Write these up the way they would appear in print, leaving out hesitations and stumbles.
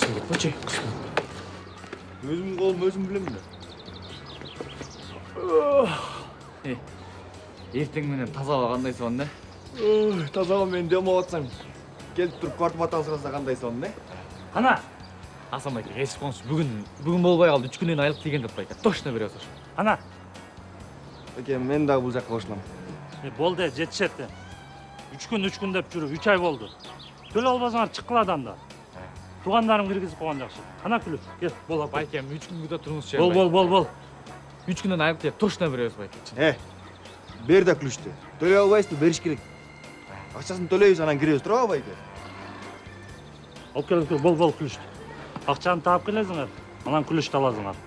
Қойшы. Өзім қолым өзім білемін бе? Ертең менен тазаға қандай соң, не? Тазаға мен демалып атсаң, келіп тұрып квартплата сұраса қандай соң, не? Ана! Асанбай, кешіп қоншы, бүгін болбай қалды, 3 күннен айлық деген деп байка. Точно бересіз. Ана! Әке, мен дағы бұл жаққа қосылам. Болды, жетішетті. 3 күн деп жүріп, 3 ай болды. Төле албасаңар шыққыладан да. Туғандарым кіргізіп қойған жақсы. Ана күліп, кел, бол апай. Байкем, 3 күнгі тұрыңыз ше. Бол. 3 күннен айлық деп точно бересіз байке. Бер да күлішті. Төле албайсызды беріш керек. Ақшасын төлейіз, анан кіребіз, тұра байке. Ол кел, бол күлішті. Ақшаны тап келесіңер, анан күлішті аласыңар.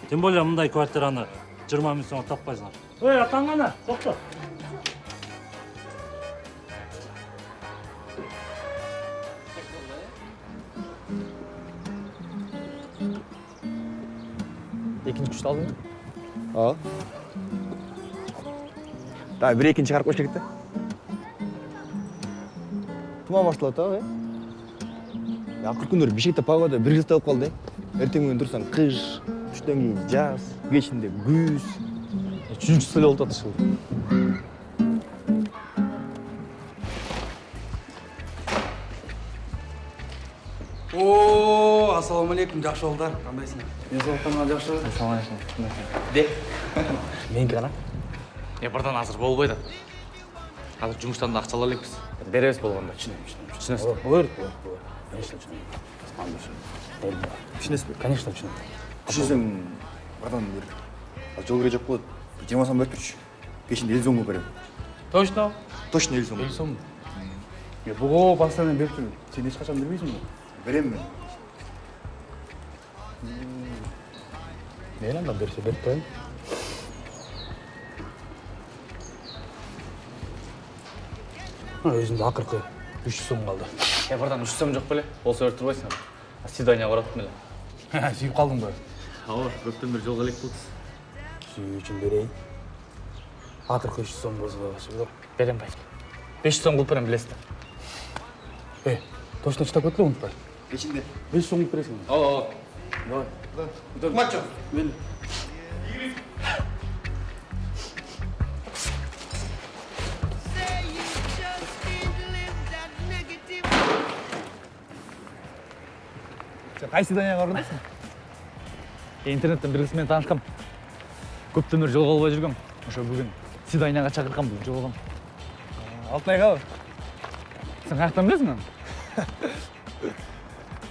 Тем более мұндай квартираны 20 минут соң таппайсыңар. Ой, атаң ғана, тоқта. Екінші күшті алдың ба? Ал. Да, бір екінші қарып қойшы керек та. Тұма башталады ау, Ақыр күндер бешекте погода бір кез тауып қалды. Ертең күн тұрсаң қыш, түштен кейін жаз, кешінде күз. Үшінші сөйле болды атышылы. Ассалаумалейкум, жақсы жолдар. Қандайсың? Мен соқтан жақсы. Ассалаумалейкум. Де? Менікі ғана? Бірден азыр болбайды. Қазір жұмыстан да ақшалар алекпіз. Береміз болғанда, түсінесіз. Бuyur. Конечно, түсінемін. Түсінесіз бе? Конечно, түсінемін. Түсінсең, бардан бер. Ал жол керек болады. Жиырмасам беріп тұршы. Кешінде 50 сомға беремін. Точно? Точно 50 сомға. 50 сом. Бұғы бастан беріп тұрмын. Сен ешқашан бермейсің бе? Беремін мен. Мен анда берсе беріп тұрайын. Өзімді ақырқы 300 сом қалды. Бірден 300 сом жоқ біле, ол сөйір тұрбайсың. Свидания баратын біле. Сүйіп қалдың ба? Ауыр, көптен бір жолға лек болдыз. Сүйіп үшін берейін. Ақырқы 300 сом болса бағасы бұлар. Берем байке. 500 сом қылып берем білесіздер. Точно читап өтілі ұмытпай. Кешінде. 500 сом қылып бересің. Ал. Давай. Матчо. Мейлі. Қай свиданияға орындайсың? Интернеттен бір кісімен танышқам. Көптен бері жолға албай жүргем. Ошо бүгін свиданияға шақырғам, бүгін жолығам. Алтынайға ба? Сен қаяқтан білесің оны?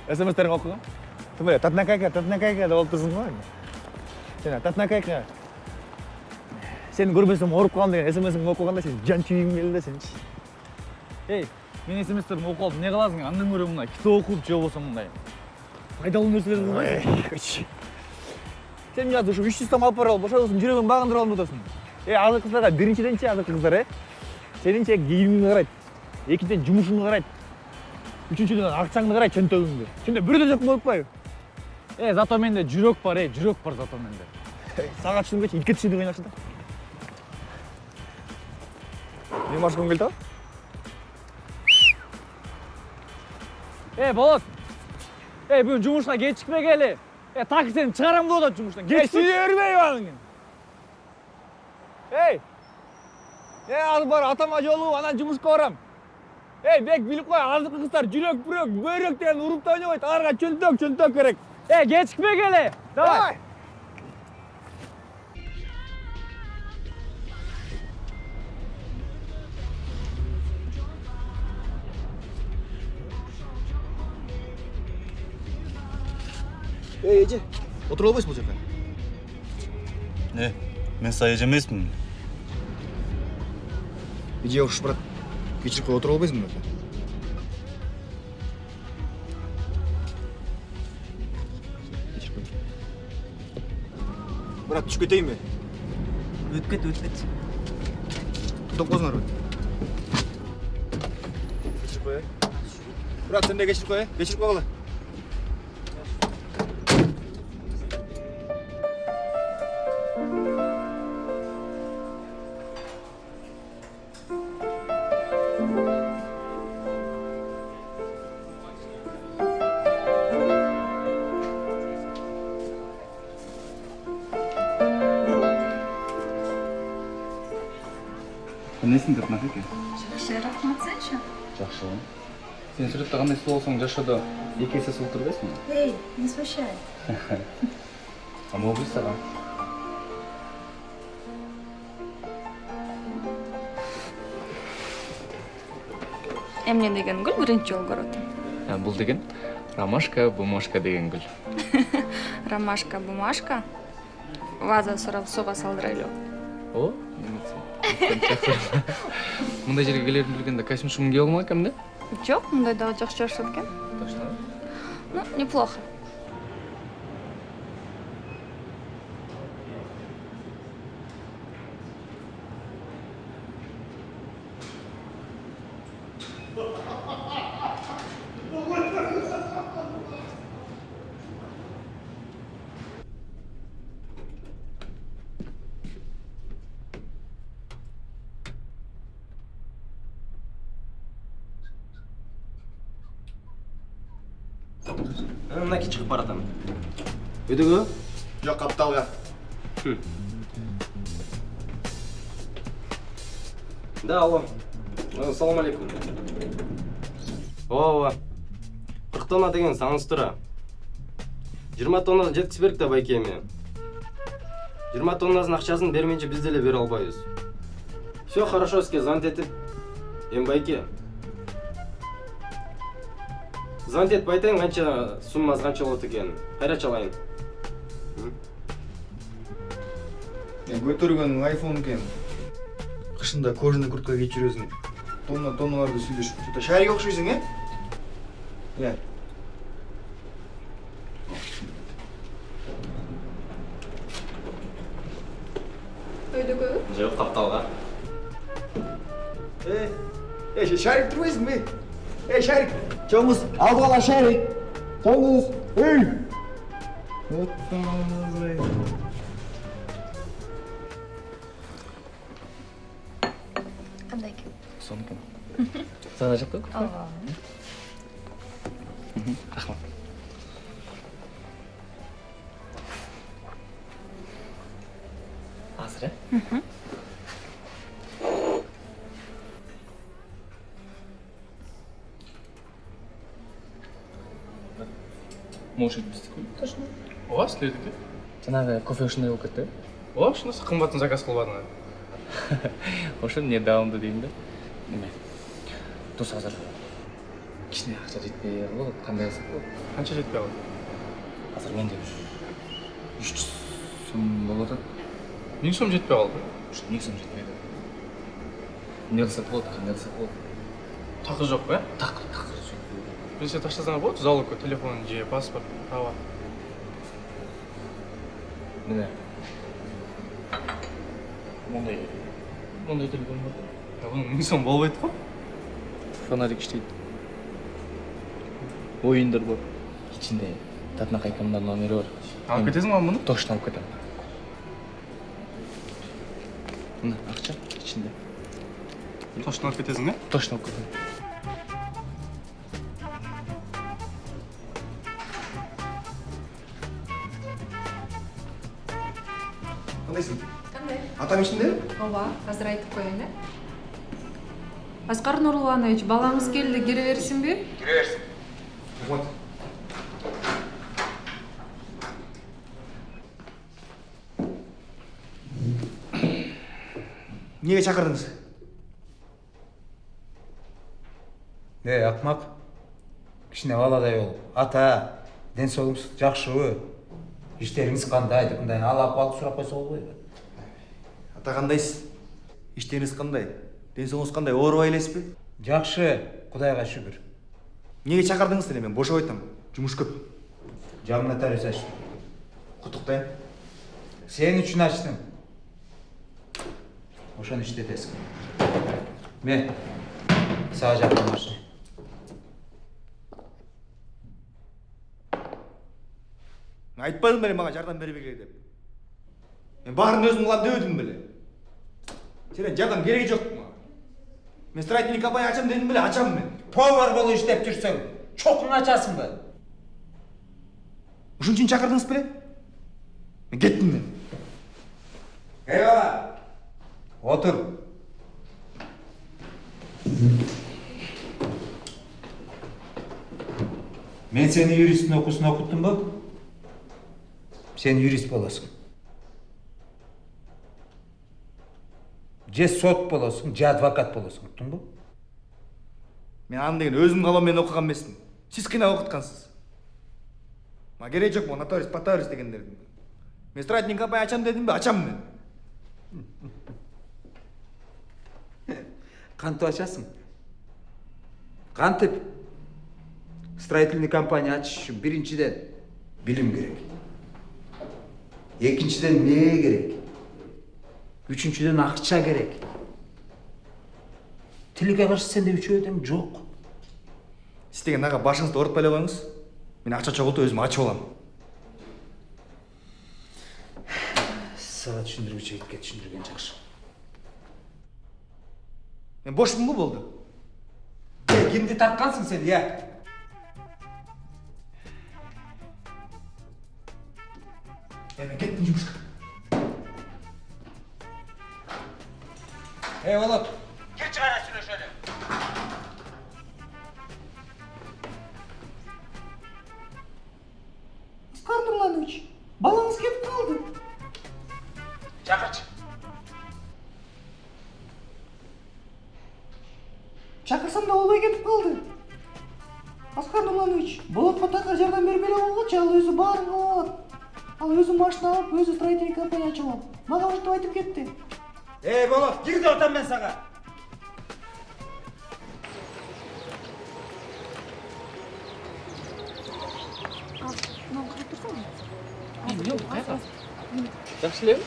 СМС-терін оқыған? Тымай, татнакайка деп олып тұрсың ғой. Сен татнакайка. Сен көрмесем орып қалған деген СМС-ін оқығанда сен жан түйгің келді сен. Мен СМС-терін оқып алып, не қаласың? Андан көрі мұндай, кітап оқып, жол болса мұндай. Пайдалы нәрселерді қылмайсың. Сен жазды, ушу 300 сом алып бара алып, ошол жүрөгүн багындырып алып атасың. Азыр кыздарга биринчиденчи азыр кыздар, сенинче кийимиңди карайт, экинчиден жумушуңду карайт, үчүнчүдөн акчаңды карайт, чөнтөгүңдү. Сенде бирөө да жок болуппайбы? Зато менде жүрөк бар, жүрөк бар зато менде. Сага түшүнгөчү илке түшүндү кыйнакчы да. Мен машкым келди а? Болот. Бүгін жұмышына кечікпегелі. Таксиден шығарам деп отыр жұмыштан. Сүйе өрбей балыңын. Азыр бар атама жолу, анан жумушка барам. Бек билип кой, азыркы кыздар жүрөк, бөйрөк деген урупта ойнобойт. Аларга чөнтөк керек. Кечікпегелі. Давай. Эже, отура албайсың бул жака? Мен сай эже эмесмин. Эже урушуп барат. Кечирип кой, отура албайсыңбы бака? Кечирип кой. Брат, түшүп кетейинби? Өтүп кет. Топ козуңарбы? Кечирип кой, Брат, сен де кечирип кой, кечирип койгула. кандайсың Татнак эке? Жакшы, рахмат, сенчи? Жакшы. Сен сүрөттө кандай сұлу болсоң, жашоодо 2 эсе сұлу турбайсыңбы? Эй, не смущай. А могу сага? Эмне деген гүл биринчи жолу көрүп атам. Бул деген ромашка, бумажка деген гүл. Ромашка, бумажка. Ваза сурап сууга салдырайлы. О, мындай жерге келерин билгенде костюм шумун кие алмак экен да? Жок, мындай дагы жакшы жашашат экен. Точно. Ну, неплохо. Мынакей чыгып баратам. Өйдөгө? Жок, капталга. Да, алло. Ассаламу алейкум. Ооба. 40 тонна деген саңыз тура. 20 тонна жеткизип берик да байке эми. 20 тоннасын акчасын бермейинче биз деле бере албайбыз. Все хорошо, сизге звонить этип. Эми байке. Звонить этип айтайын канча суммасы канча болот экенин. Кайра чалайын. Көтөргөн айфон экен. Кышында кожаный куртка кийип жүрөсүң. Тонналарды сүйлөшүп. Что-то шарик окшойсуң, э? Өйдөгө? Жок, капталга. Шарик турбайсың бе? Шарик. Чоңуз, алып ала шарик. Чоңуз, Кандай экен? Сонукен. Сага жактыбы? Ооба. Рахмат. Азыр, э? Может быть, точно. Ооба, силердики? Жанагы кофе ушундай болуп кетти. Ооба, ушунусу кымбатын заказ кылбадыңар. Ошо эмне даамды дейм да. Неме? Туз азыр кичине акча жетпей калат, кандай кылсак болот? Канча жетпей калат? Азыр менде 300 сом болот. 1000 сом жетпей калды. Ушу 1000 сом жетпейт. Эмне кылсак болот, кандай кылсак болот? Такы жок, э? Так. Бизге таштасаңар болот, залогко телефон же паспорт, права. Мына. Мондай телефон бар. Бунун 1000 сом болбойт го? Фонарик иштейт. Оюндар бар. Ичинде Татнак айкамдын номери бар. Алып кетесиңби муну? Точно алып кетем. Мына акча ичинде. Точно алып кетесиң, э? Точно алып кетем. Кандайсың? Кандай? Атаң ичинде? Ооба, азыр айтып коеюн, э? Аскар Нурланович, балаңыз келди, кире берсинби? Кире берсин. Вот. Эмнеге чакырдыңыз? Акмак, кичине баладай болуп, ата, ден соолугуңуз жакшыбы? Иштериңиз кандай деп мындай алып сурап койсо болбойбу? Ата кандайсыз? Иштериңиз кандай? Ден соолугуңуз кандай? Оорубай элесизби? Жакшы, Кудайга шүгүр. Эмнеге чакырдыңыз эле? Мен бошоп айтам. Жумуш көп. Жамына тарыс ачтым. Куттуктайм. Сен үчүн ачтым. Ошону иштетесиң. Мен сага жакын машина. Айтпадым беле мага жардам бербегиле деп. Мен баарын өзүм кылам дебедим беле. Сенен жардам кереги жок мага. Мен строительный компания ачам дедим беле, ачам мен. Повар болуп иштеп жүрсөң, чокун ачасыңбы? Ушун үчүн чакырдыңыз беле? Мен кеттим мен. Эй бала, отур. Мен сени юристтин окуусун окуттум бу? Сен юрист болосуң. Же сот болосуң, же адвокат болосуң, уктуңбу? Мен аны деген өзүм калооммен окуган эмесмин. Сиз кыйнап окуткансыз. Мага кереги жок могу нотариус, патариус дегендердин. Мен строительный компания ачам дедимби, ачам мен. Кантип ачасың? Кантип? Строительный компания ачыш үчүн биринчиден билим керек. Экинчиден мээ керек. Үчүнчүдөн акча керек. Тилге каршы сенде үчөөдөн жок. Сиз деген ага башыңызды оорутпай эле коюңуз. Мен акча чогултуп өзүм ачып алам. Сага түшүндүргүчү жигитке түшүндүргөн жакшы. Мен бошмунбу болду? Кимди тарткансың сен, я? Мен кеттим жумушка. Болот. Кир чыгара сүйлөшөлү. Оскар Нурланович, балаңыз кетип калды. Чакырчы. Чакырсам да болбой кетип калды. Оскар Нурланович, Болотко такыр жардам бербей эле койгочу, ал өзү баарын кылып алат. Ал өзү машина алып, өзү строительный компания ачып алат. Мага ушинтип айтып кетти. Болот, кир деп атам мен сага. Жакшы элеби?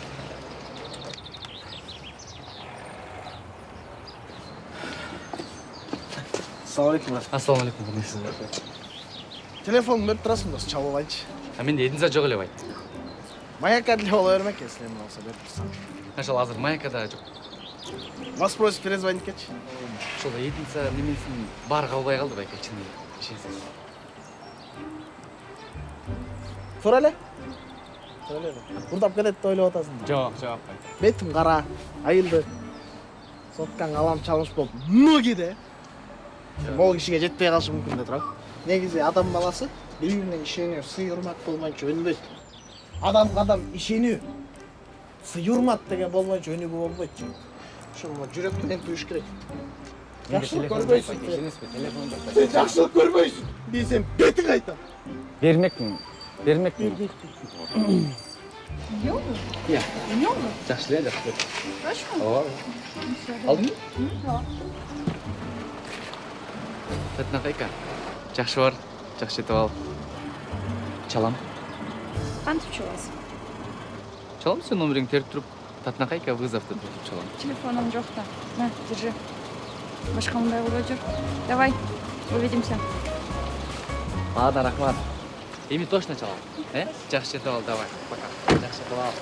Ассалам алейкум. Телефонун берип турасың дос, чалып алайынчы. Менде эдинза жок эле байт. Маякка деле боло бермек экен, эми болсо берип турсаң. Ошол азыр маякада жок. Вас просит перезвонить кетчи. Ошол эдинза немесин баары кабылбай калды байке, чын эле. Ишенсиз. Тура эле. Бурдап кетет деп ойлоп атасың. Жок. Бетим кара, айылды. Соткан алам чалыш болуп, ноги Могу кишиге жетпей калышы мүмкүн деп турам. Негизи адам баласы бири-бирине ишенүү, сый урмат болмойчу өнбөйт. Адам ишенүү, сый урмат деген болмойчу өнүгүү болбойт. Ошону жүрөк менен туюш керек. Жакшылык көрбөйсүң. Сен жакшылык көрбөйсүң. Мен сен бетиңе айтам. Бермекмин. Идёмбу? Иә. Идёмбу? Жакшы эле. Точно? Ооба. Алдыңбы? Татнакайка. Жакшы бар. Жакшы жетип ал. Чалам. Кантип чаласың? Чалам, сен номериңди терип туруп, Татнакайка вызов деп чалам. Телефоном жок да. На, держи. Башка мындай кылбай жүр. Давай, увидимся. Ладно, рахмат. Эми точно чалам. Жакшы жетип ал, давай. Пока. Жакшы жетип ал.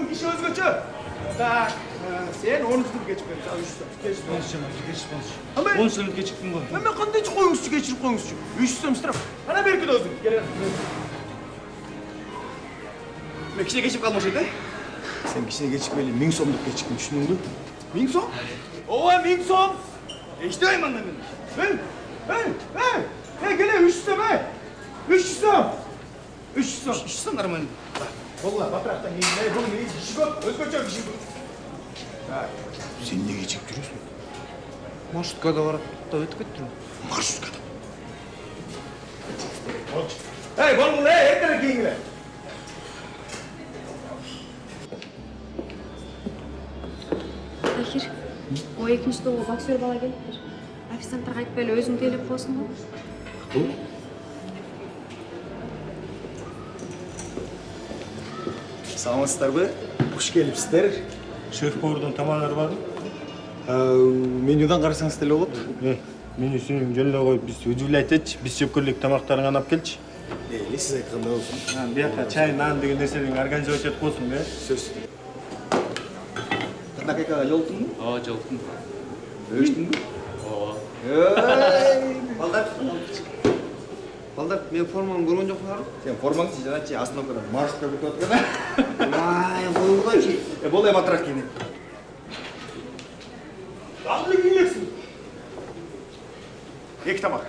Киши өзгөчө. Так, сен 10 минут кечикпедиң, ал 3 сом. Кечип болчу. 10 сом кечиктим го. Мен кандайчы коюңузчу, кечирип коюңузчу. 3 сом штраф. Ана берки өзүң. Мен кичине кечип калмакчы эди. Сен кичине кечикпейли 1000 сомдук кечиктиң, түшүнүңбү? 1000 сом? Ооба, 1000 сом. Эчтебейм анда мен. Келе 3 сом, 300 сом. 300 сом нормально. Болла, батырақтан кейін, бұл мен кіші көп, өзгөчө кіші көп. Сен неге чек жүресің? Маршруткада барат, топ өтүп кеттим. Маршруткада? Болчу. Бол, эртерээк кийингиле. Тахир, о экинчи столго боксер бала келиптир. Официанттарга айтпай эле өзүң тейлеп коесуң го. Саламатсыздарбы? Хуш келипсиздер. Шеф-повардан тамаклар барбы? Менюдан карасаңыз деле болот. Менюсүн жөн эле коюп биз удивлять этчи. Биз жеп көрлүк тамактарын анап келчи. Эли сиз айткандай болсун. Бияка чай, нан деген нерселерин организовать этип койсун, Сөз. Тырнакайкага жолуктуңбу? Ооба, жолуктум. Өчтүңбү? Ооба. Балдар, мен форманы көргөн жоксуңарбы? Сен формаңды жаначы остановкадан маршрутка күтүп аткан. Койгойчу. Болду эми атырак кийинип. Кандай кийинесиң? Эки тамак.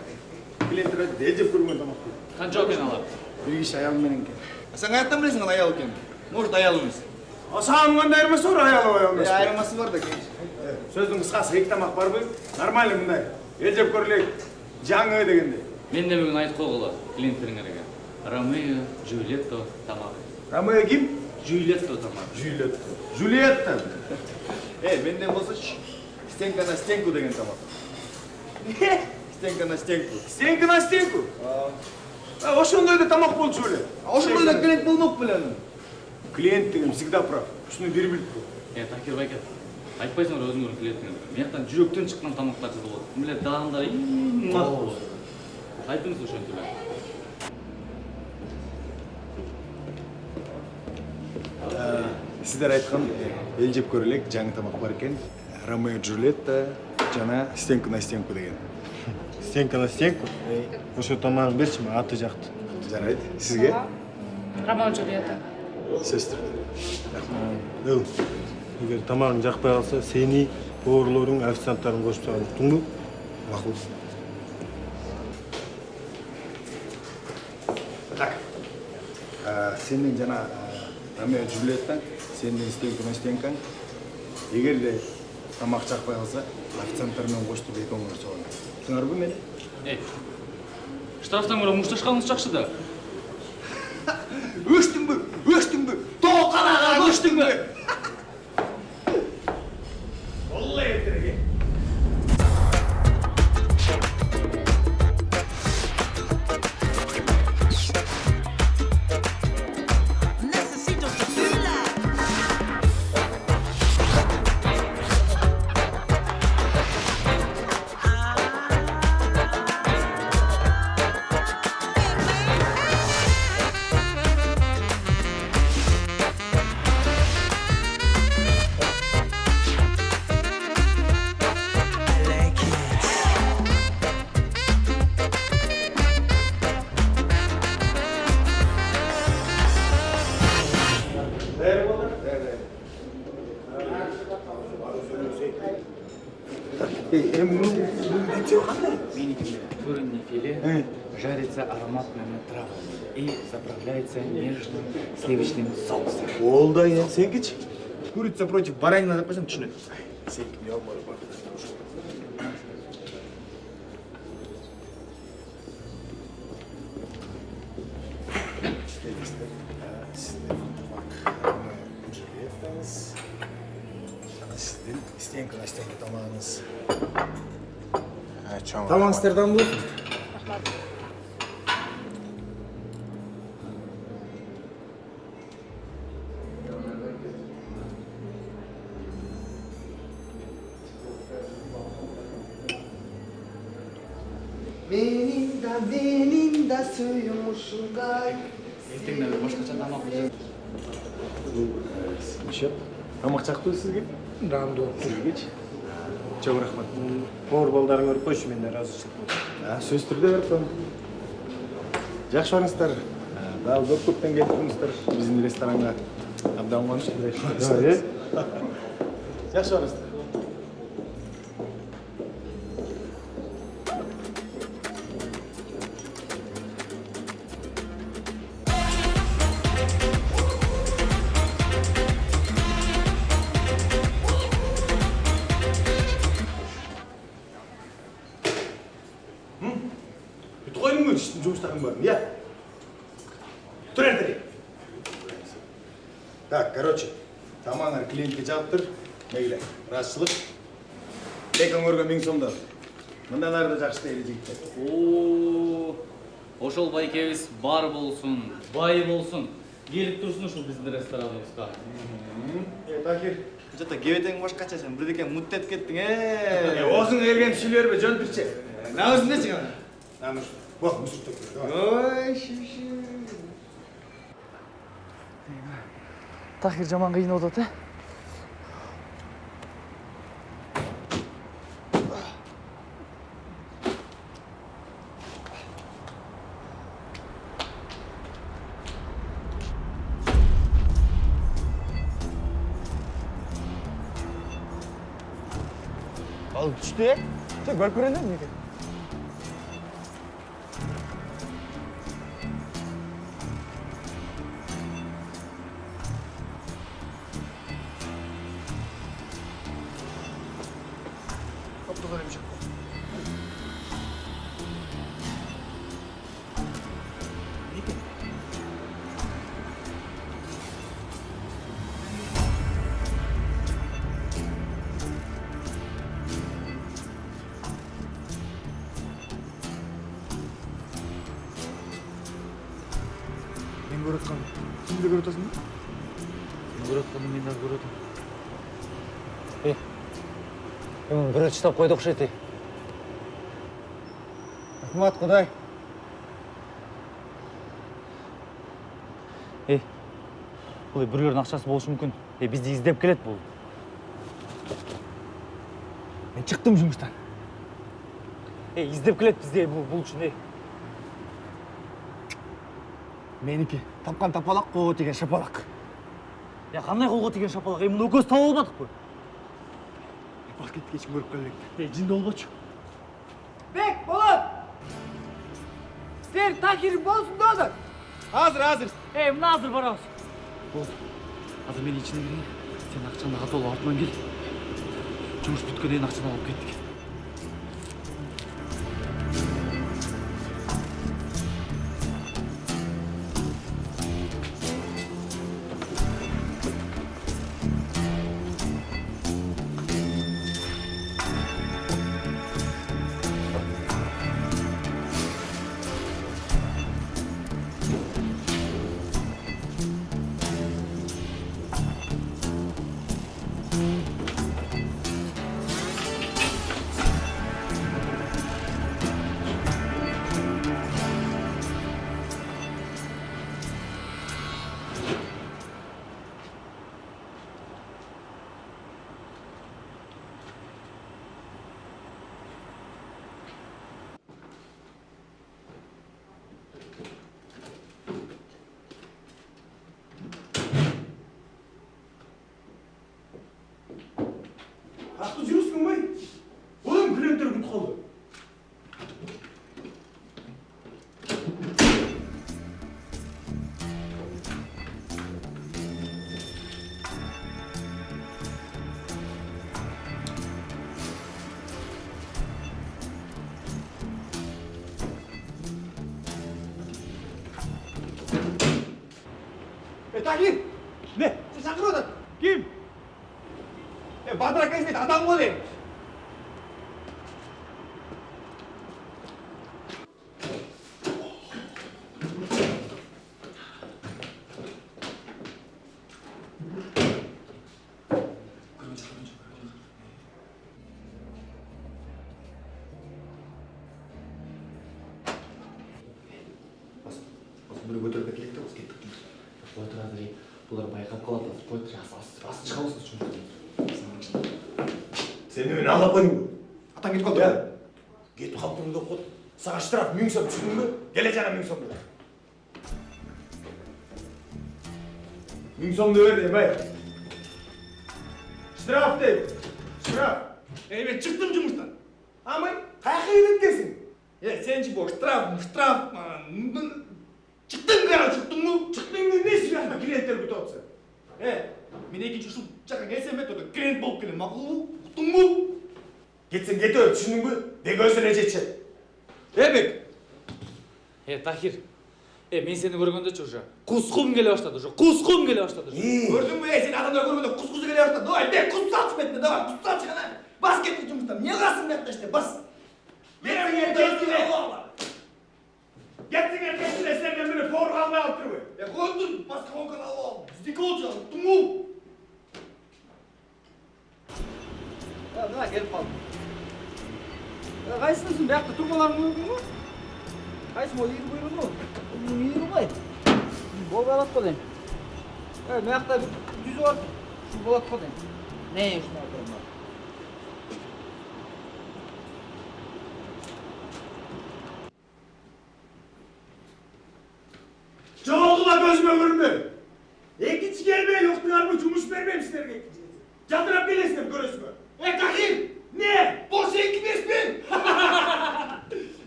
Клиенттер айтты, жеп көргөн тамак. Канча экен алар? Бир киши аялы менен экен. Сен каяктан билесиң ал аял экенин? Может, аялы эмес. Саған кандай айырмасы бар, аялы эмес. Айырмасы бар да кенч. Сөздүн кыскасы эки тамак барбы? Нормально мындай. Эл жеп көрлүк. Жаңы дегенде. Мен де бүгін айтып қойғылы клиенттеріңерге. Ромео, Джульетто тамағы. Ромео ким? Джульетто тамағы. Джульетта. Менден болсочу. Стенка на стенку деген тамак. Стенка на стенку. Стенка на стенку? Ошондой да тамак болчу эле. Ошондой да клиент болмок белем. Клиент деген всегда прав. Ушуну бир билип кой. Такир байке. Айтпайсыңдар өзүңөрдүн клиентиңерге. Мияктан жүрөктөн чыккан тамактар жазылып атат. Миле дагындар болот. Айтыңыз ошентип эле. Сиздер айткан эл жеп көрөлек жаңы тамак бар экен. Ромео Джульетта жана стенка на стенку деген. Стенка на стенку? Ошо тамагын берчи, мен аты жакты. Жарайт. Сизге? Ромео Джульетта. Сөз түрдө. Эгер тамагың жакпай калса, сени поварлордун, официанттарын кошуп салам. Уктуңбу? Макул. Так. Сенин жана Ромео Джульеттаң, сенин стенка на стенкаң. Эгер де тамак жакпай калса, официанттар менен коштуруп экөөңөр чыгам. Туңарбы мени? Штрафтан көрө мушташканыңыз жакшы да. Өчтүңбү? Тоокалага өчтүңбү? Куриный филе жарится ароматными травами и заправляется нежным сливочным соусом. Болду ая, сенкичи? Курица против баранина деп койсоң түшүнөт. Сенки не албай бар. Сиздин стенка на стенка тамагыңыз. Тамагыңыздардан болсун. Менин да сүйүм ушундай. Ертеңде башкача тамак жеп. Тамак жактыбы сизге? Рандуу. Сизгечи? Чоң рахмат. Повар балдарың көрүп койчу, мен ыраазычылык болдум. Сөз түрдө берип коем. Жакшы барыңыздар. Дагы көптөн келип туруңуздар биздин ресторанга. Абдан кубанычтуу. Жакшы барыңыздар. Жұмыстарың бар, я? Тұр әрдірек. Так, короче, тамағыңар клиентке жауаптыр. Мейлі, разышылық. Лекен көрген 1000 сомдар. Мындан ары да жақсы дейілі жігіттер. Ошол байкебиз бар болсун, бай болсун. келип турсун ушул биздин рестораныбызга. Такир, жата кебетең башкача сен бирдеке муттеп кеттиң. Озуң келген сүйлөрбө жөнтүрчү. Намысындачы гана. Намыс. Бак, мусуттап көр. Ой, шиш. Тахир жаман кыйнап атат, Ал түштү, Сен көрүп көрөң да неге? Мен көріп отқан. Сен де көріп отырсың ба? Сен көріп отқанды мен де көріп отырмын. Мен бір ұштап қойды ұқшайды. Рахмат, Құдай. Бұл біреудің ақшасы болушы мүмкін. Бізді іздеп келеді бұл. Мен шықтым жұмыстан. Іздеп келеді бізде бұл үшін. Менікі тапқан тапалақ, қолға тиген шапалақ. Қандай қолға тиген шапалақ? Мұны көз тауып алмадық қой. Бас кетті кешін көріп келдік. Жинді олғачу. Бек, болот! Сіздер Тахир болсын доды. Hazır. Мына азыр барамыз. Болды. Азыр мен ішіне кірейін. Сен ақшаны қатолы артынан кел. Жұмыс бүтке дейін ақшаны алып кеттік. Қашты жүрсің бай? Одан клиенттер күт қалды. Тахир! Не? Сен шақырып отыр. Кім? Батыр әкесін ет, адам ғой деймін. Bunu götürüp etlekte olsun, kettik değil. Отыр азыр, бұлар байқап қалады. Қойды, асы шыға olsun жұмыстан. Sen de beni ağlap koyun mu? Atan git kaldı. Ya. Git kalktığında kod. Sana штраф 1000 сом түсіндің бе? Geleceğine 1000 сом бер. 1000 сомды бер деймін, ай. Штраф деймін. Штраф. Мен шықтым жұмыстан. Амай, қайқа үйреткенсің? Сен бұл штраф. Шықтың қара, шықтың му? Шықтыңды не сүйрәсін клиенттер күтіп отырса? Мен екінші ұшыл жаққа келсем бе, тоды клиент болып келем, мақұл му? Ұқтың му? Кетсен кете өр, түсіндің бе? Бек өзіне жетші. Бек! Тахир, мен сені көргенде уже құсқым келе баштады. Көрдің бе, сен адамдар көргенде құс-құсы келе баштады. Давай, бек, құс салшы бетіне, давай, құс салшы ғана. Бас кеттік жұмыстан, не қасың бетті іште, бас. Кетсеңер кетсін, сендерден мені повар қалмай алып тұр ғой. Қойып тұр, басқа конканы алып ал. Біздікі ол жағын, ұқтың ол. Мына келіп қалдым. Қайсысың бұяқта тұрмаларың мүмкін ғой? Қайсың ол егін бұйрығы ғой? Бұның егін ғой. Бол қалады қой дейм. Бұяқта бір жүзі бар. Şu болады қой дейм. Не үшін отырым бар? Жоғылға көзіме көрінме. Екінші келмей, ұқтыңар жұмыс бермеймін сіздерге. Жадырап келесіңдер, көресіңдер. Каким? Не? Бұл сен кімеспен?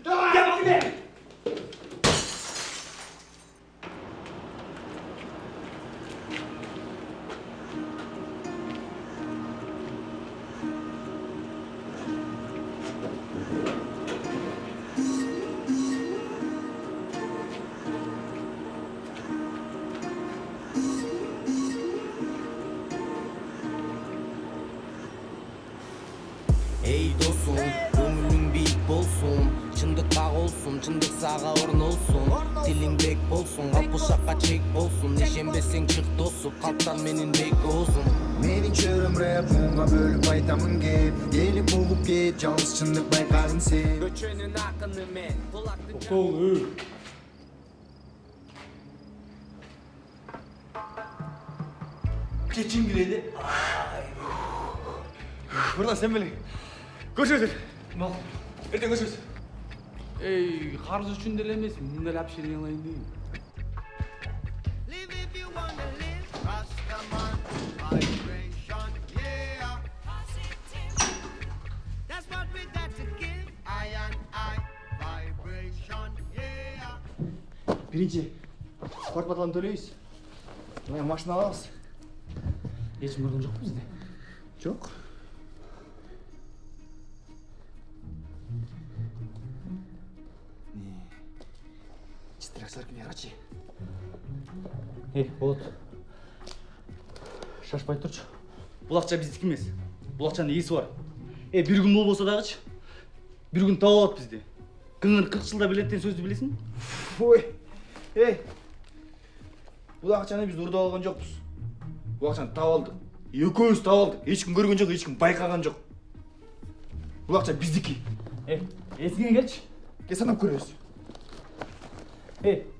Давай, кеп. Ey dostum, gönlün büyük bolsun, çındık bağ olsun, çındık sağa orun olsun. Dilin bek bolsun, kapı şaka çek bolsun, neşembesing çık dostum, kalptan menin bek olsun. Menin çörüm rap, bunga bölüp aytamın gep, gelip olup get, жалғыз çındık bayqarın sen. Göçönün akını men, kulaklı Тоқтол, Keçin biledi. Buradan sen bilin. Görüşürüz. Мал. Ертең көрüşürüz. Ей, қарыз үшін деле емес, мындай общение алайын деймін. Live if you wanna live, Rastaman, vibration, yeah. That's what we got to give, I and I, vibration, yeah. Birinci, квартплатаны төлейсіз. Мына машина аламыз. Ешкім көрген жоқ бізде. Жоқ. Чистырақсар кіне рачи. Болот. Шашпай тұршы. Бұл ақша біздікі емес. Бұл ақшаның иесі бар. Bir күн болса дағыч. Bir күн тауып алады бізде. Күнін 40 жылда білетін сөзді білесің? Ой, бұл ақшаны біз ұрды алған жоқпыз. Бұл ақшаны тауып алдық. Екеуміз тауып алдық. Ешкім көрген жоқ, ешкім байқаған жоқ. Бұл ақша біздікі. Есіңе келші. Кел санап көресіз.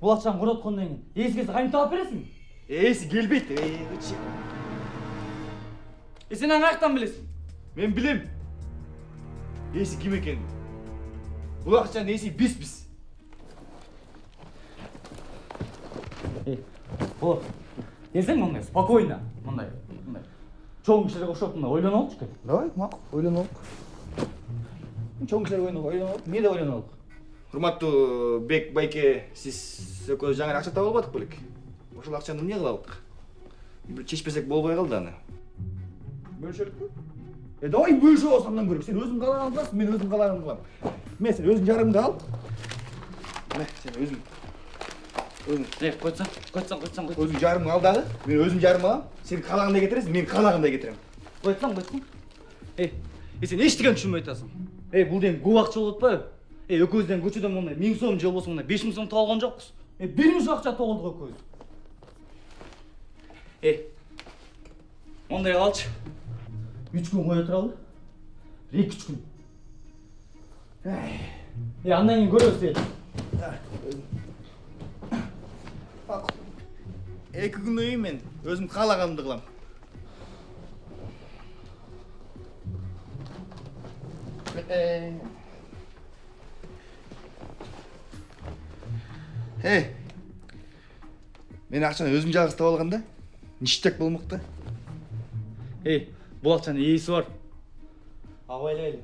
Бұл ақшаны құратқаннан кейін есі келсе қайын тауып бересің? Есі келбейді. Сен аңақтан білесің? Мен білем. Есі кім екенін. Бұл ақшаның есі біз. Болот. Келсең мұндай, спокойно. Мұндай. Чоң кішілерге ұқсап мұндай ойлана алып шықай. Давай, мақұл, ойлана алып. Чоң кішілерге ойлана алып. Не де ойлана алып? Құрматты Бек Байке, сіз өкөз жаңа ақша тауып албадық бөлек. Ошол ақшаны не қыла алдық? Бір чешпесек болбай қалды аны. Бөлшелік пе? Давай бөлші осамдан көрек. Сен өзің қалаған қыласың, мен өзім қалаған қылам. Мен сен өзің жарымды ал. Мә, сен өзің. Қойтсаң. Өзің жарымды ал дағы. Мен өзім жарым алам. Сен қалағандай кетіресің, мен қалағандай кетірем. Қойтсаң. Сен ештеген түшінмей айтасың. Бұл деген көп ақша болады па? Өкөзден көшеден мұндай 1000 сом жыл болса мұндай 5000 сом тауылған жоқпыз. Бірінші ақша тоғылдық өкөз. Ондай қалшы. 3 күн қоя тұралы. 2-3 күн. Андан кейін көресіз еді. 2 күн өйін мен өзім қалағанымды қылам. Мен ақшаны өзім жалғыз тауып алғанда ништяк болмақты. Бұл ақшаның иесі бар. Абайлайлы.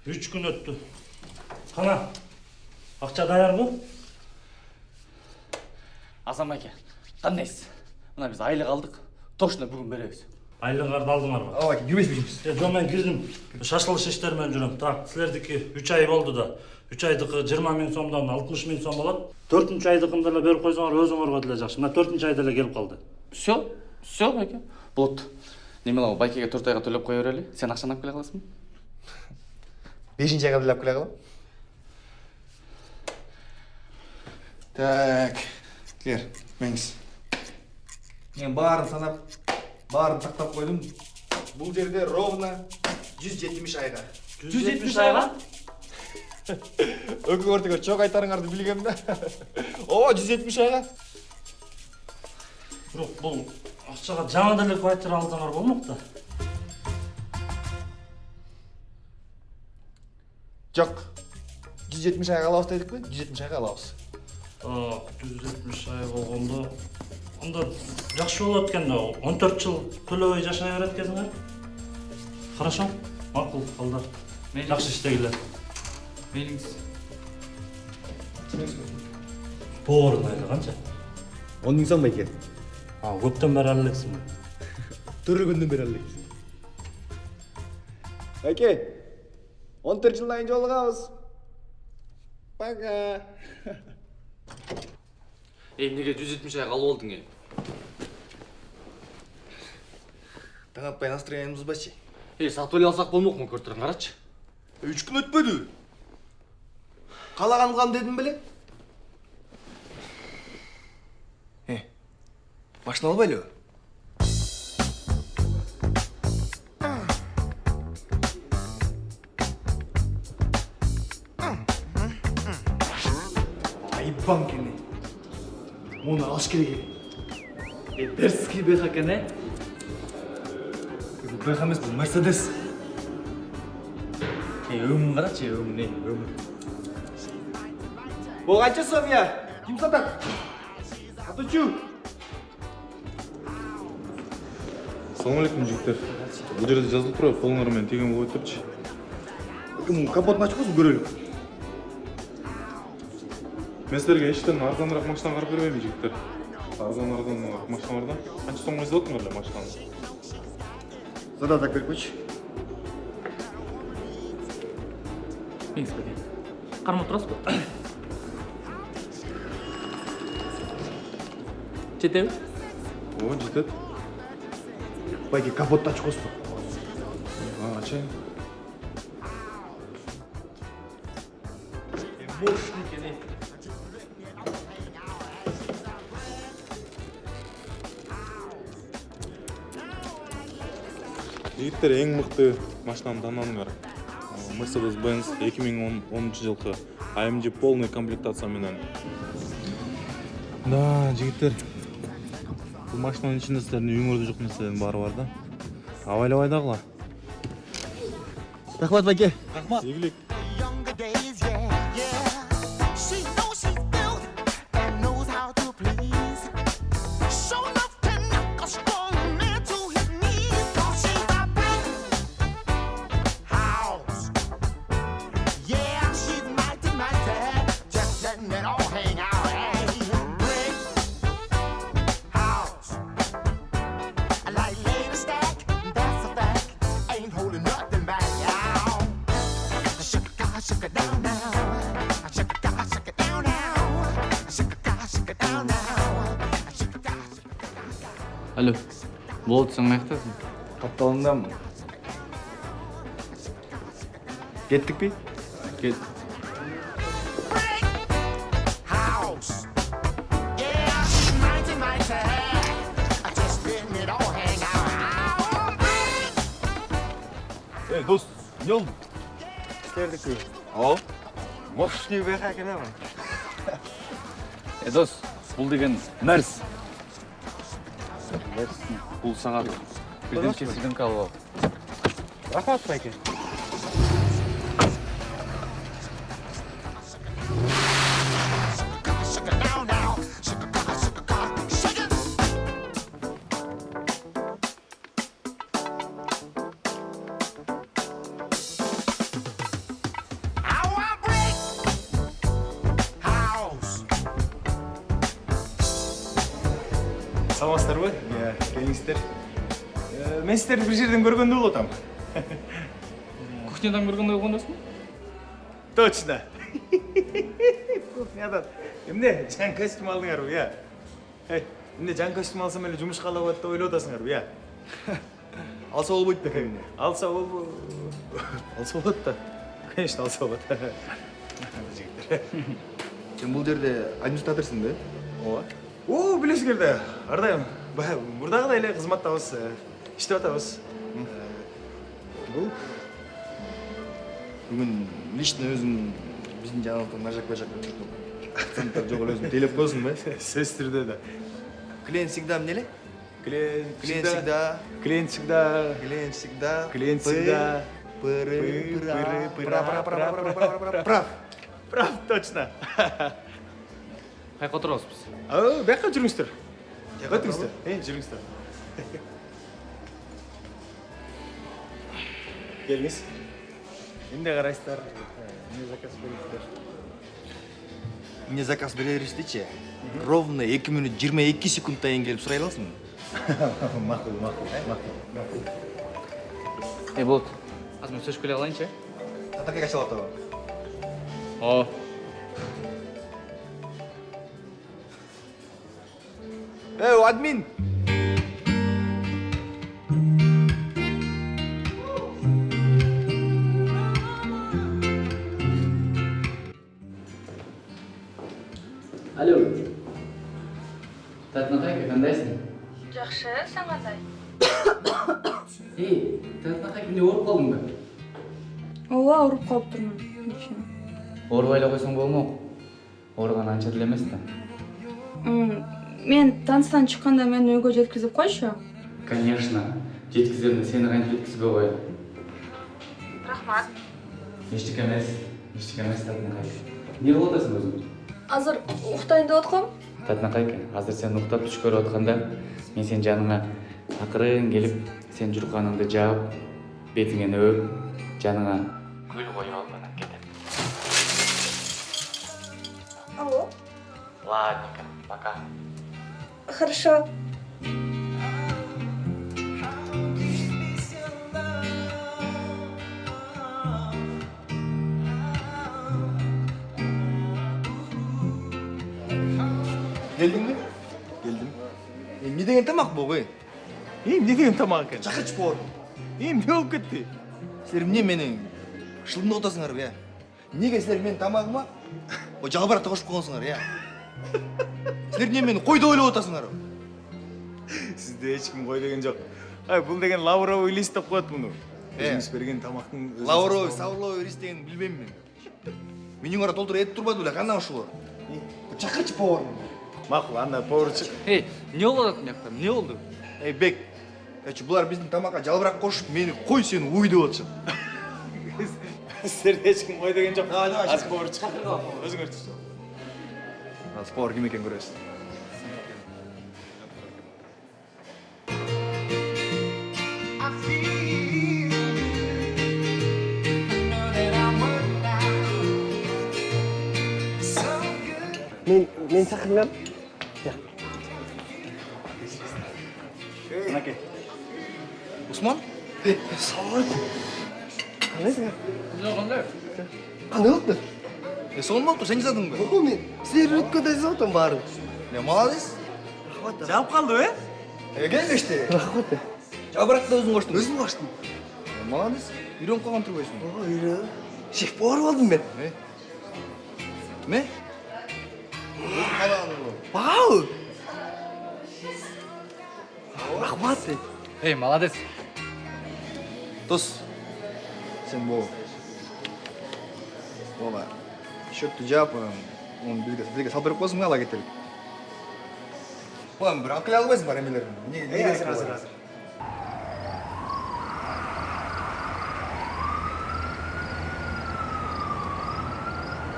3 gün öttü. Kana, акча даярбы? Асан байке, кандайсыз? Мына биз айлык алдык. Точно бүгүн беребиз. Айлыгыңарды алдыңарбы? Ооба, кирбейсизбиз. Жок, мен кирдим. Шашылыш иштери менен жүрөм. Так, силердики 3 ай болду да. 3 айдыкы 20 000 сомдон 60 000 сом болот. 4-чү айдыкын деле берип койсоңор өзүңөргө деле жакшы. Мына 4-чү ай деле келип калды. Все, байке. Болот. Неме байкеге 4 айга төлөп кое берели. Сен акчаны алып келе каласыңбы? 5-нчи айга деле алып келе калам. Так, кер, меңиз. Мен баарын санап, баарын тактап койдум. Бул жерде ровно 170 айга. 170 айга? Өкмөртүгө чок айтарыңарды билгем да. Ооба, 170 айга. Бирок бул акчага жаңы деле квартира алсаңар болмок да. Жок. 170 айга алабыз дедикпи? 170 айга алабыз. 170 ай болгондо анда жакшы болот экен да. 14 жыл төлөбөй жашай берет экенсиңер. Хорошо, макул, балдар. Жакшы иштегиле. Мейлиңиз. Тоорун айлы канча? 10 000 сом байке. Көптөн бери ал элексиң. Төрөгөндөн бери ал элексиң. Байке, 14 жылдан кийин жолугабыз. Пока. Эмнеге 170 айга алып алдың эй? Таң атпай настроениябыз бузбачы. Сатып эле алсак болмокму, көртүрүң карачы. 3 күн өтпөдү. Калаган кылам дедим беле? Машина албайлыбы? Айыппан кене. Оны алыш керек. Дерский беха экен, Бул беха эмес, бул Мерседес. Өмүн карачы, өмүн. Бул канча сом я? Ким сатат? Сатучу. Assalamu alaikum жигиттер. Бул жерде жазылып турат, колуңар менен теген болбой турчу. Ким капотун ачып койсун көрөлүк. Мен силерге эчтен арзаныраак машина карап бербеймби жигиттер? Арзаныраак машиналардан канча сомго изеп атыңар эле машинаны? Задаток берип койчу. Меңиз байке. Кармап турасызбы? Жетеби? Ооба, жетет. Байке, капотты ачып койсун. Ачайын. Мощный экен. Жигиттер, эң мыкты машинаны таныңар. Mercedes-Benz 2010 жылкы AMG полный комплектация менен. Да, жигиттер. Бул машинанын ичинде силердин үйүңөрдө жок нерселердин баары бар да. Абайлабай дагыла. Рахмат, байке. Рахмат. Ийгилик. Алло, болду, сен каяктасың? Капталыңдамын. Кеттикпи? Кет. Эй, дос, не oldu? Силердики. Ал. Мощный беха экен ама. Дос, бул деген Мерс. Бул сага билдим кесилген калып. Рахмат, байке. саламатсыздарбы? Келиңиздер. Мен сиздерди бир жерден көргөндөй болуп атам. Кухнядан көргөндөй болгондосуң? Точно. Кухнядан. Эмне, жаңы костюм алдыңарбы, я? Эмне жаңы костюм алсам эле жумушка ала болот деп ойлоп атасыңарбы, я? Алса болбойт да эмне? Алса болот да. Конечно, алса болот. Жигиттер. Сен бул жерде администраторсың да? Ооба. О, билесиңер да. Ардайым. Мурдагыдай эле кызматтабыз, иштеп атабыз. Бул бүгүн лично өзүң биздин жаңылыктан нажак бажак өтүрдүм. Акценттер жок эле өзүң тейлеп койсуңбу? Сөзсүз түрдө да. Клиент всегда эмне эле? Клиент всегда. Клиент всегда. Клиент всегда. Клиент всегда. Прав. Прав, точно. Кайка отурабыз биз? Бияка жүрүңүздөр. Өтүңүздөр. Жүрүңүздөр. Келиңиз. Эмне карайсыздар? Эмне заказ бересиздер? Эмне заказ берерибиздичи? Ровно 2 минут 22 секундтан келип сурай аласыңбы? Макул. Болот. Азыр мен сөзгө эле калайынчы? Татакай качалып атабы? Ооба. Админ! Алло. Татнакай, кандайсың? Жакшы, сен кандай? Татнакай, эмне ооруп калдыңбы? Ооба, ооруп калыптырмын. Оорубай эле койсоң болмок. Ооруган анча деле эмес да. Мен таныстан чыкканда мени үйгө жеткизип койчу. Конечно. Жеткизем да сени кантип жеткизбей коет. Рахмат. Эчтеке эмес Татнакай. Эмне кылып атасың өзүң? Азыр уктайын деп аткам. Татнакай, азыр сен уктап түш көрүп атканда, мен сен жаныңа акырын келип, сен журканыңды жаап, бетиңен өп, жаныңа гүл коюп алып анан кетем. Алло. Ладненько, пока. Хорошо. Келдиңби? Келдим. Эмне деген тамак бул? Эмне деген тамак экен? Чакырчы бор. Эмне болуп кетти? Силер эмне мени шылымдап атасыңарбы, я? Неге силер менин тамагыма жалбыракты кошуп койгонсуңар, я? Силер эмне мени кой деп ойлоп атасыңарбы? Сизде эч ким кой деген жок. Бул деген лавровый лист деп коет муну. Өзүңүз берген тамактын Лавровый, савровый лист дегенди билбейм мен. Менин кара толтура этип турбады беле, кандай ушулар? Чакырчы повар. Макул, анда поварчы. Эмне болуп атат мына жакта? Эмне болду? Бек. Булар биздин тамакка жалбырак кошуп, мени кой сени уй деп атышат. Сіздерде эч ким кой деген жок. Азыр поварчы. Өзүңөр түшү. Азыр повар ким экенин көрөсүз. Мен чакыргам. Мынакей. Усман? Салам алейкум. Кандайсың? Кандай? Кандай болуптур? Сонун болуптур, сен жаздыңбы? Ого, мен силер өткөндөй жазып атам баарын. Молодец. Рахмат. Жаап калдыбы, Келбешти. Рахмат. Жалбыракты өзүң коштуң. Өзүм коштум. Молодец. Үйрөнүп калган турбайсың. Ого, үйрөнүп. Шеф повар болдум мен. Эмне? Вау! Рахмат. Молодец. Дос, сен Ооба. Счетту жаап, оны бизге салып берип койсуң, ала кетели. Бир алып келе албайсың бар эмелерин. Азыр.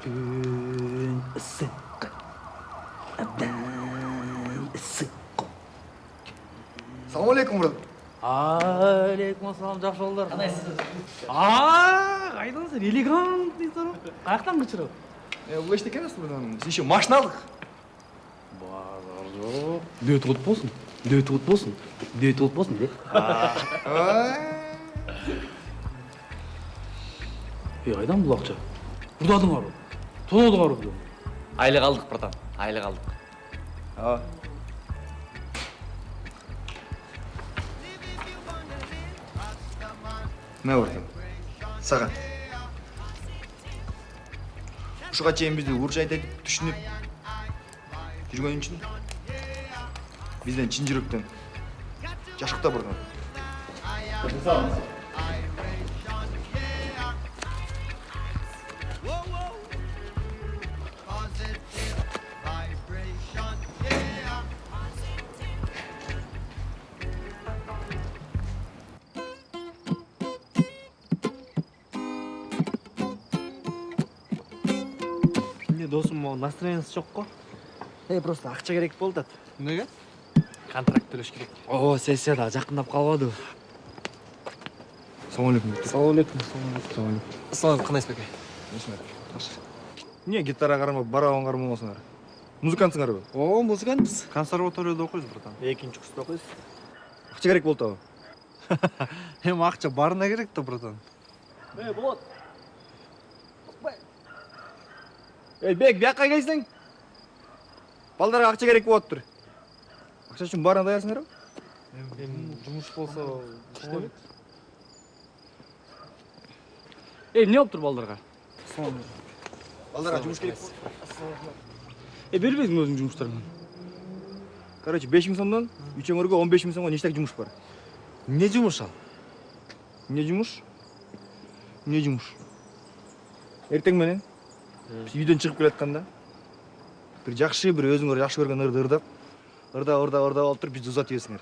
Күн ысык. Абдан ысык. Салам алейкум, брат. Алейкум ассалам, жакшы балдар. Кандайсыз? Кайдансың? Элегантныйсың. Каяктан кычырып? Бул эчтеке эмес, биз еще машина алдык. Базар жок. Дөт кылып болсун. Дөйт ұлт болсын. Дөйт ұлт болсын, де. Айдан бұл ақша? Бұдадың ару. Тонадың ару бұл. Айлық алдық, братан. Айлық алдық. Мә братан, саған. Ушуга чейин бизди урча айтып түшүнүп жүргөн үчүн бизден чын жүрөктөн жашыкта братан. Досым, могу настроениесі жоқ қой. Просто ақша керек болды. Неге? Контракт төлеш керек. О, сессияда жақындап қалады. Саламалейкум. Саламалейкум. Ассалам, қандайсыз бәке? Не гитара қарамап, барабан қармамасыңар? Музыкантсыңар ба? О, музыкантпыз. Консерваторияда оқисыз, братан. Екінші курста оқисыз. Ақша керек болды ау. Ақша барына керек та, братан. Болот. Бек, бияққа келсең. Балдарға ақша керек болып тұр. Ақша үшін барына даясыңдар ба? Жұмыс болса, іштемек. Не болып тұр балдарға? Балдарға жұмыс керек. Бербейсің өзің жұмыстарыңнан. Короче, 5000 сомдан, үчөңөргө 15000 сомго нештек жұмыс бар. Не жұмыс ал? Не жұмыс? Не жұмыс? Ертең менен үйдөн чыгып келатканда бир жакшы, бир өзүңөр жакшы көргөн ырдап алып туруп бизди узатып ийесиңер.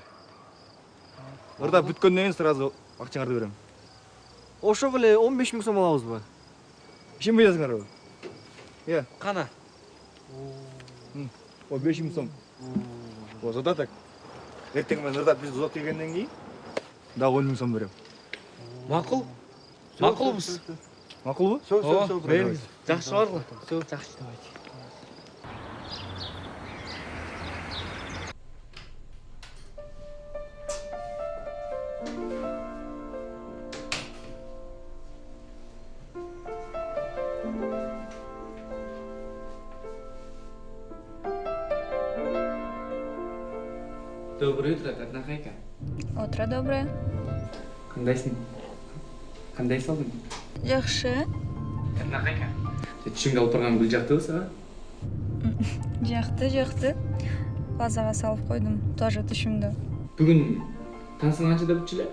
Ырдап бүткөндөн кийин сразу акчаңарды берем. Ошо беле 15000 сом алабыз ба? Ишенбей жатсыңар ба? Иә. Кана? О, 5000 сом. О, задаток. Ертең менен ырдап бизди узатып келгенден кийин дагы 10000 сом берем. Макул? Макулбуз. Макулбу? Все, бериңиз. Жакшы барбы? Все, жакшы, давайте. Доброе утро, Татнахайка. Утро доброе. Қандайсың? Қандай салдың? Жақсы. Татнахайка. Түшіңде отырған гүл жақтыбыз, а? Жақты. Базаға салып қойдым, тоже түшімді. Бүгін таңсың қаншада бүтчіле?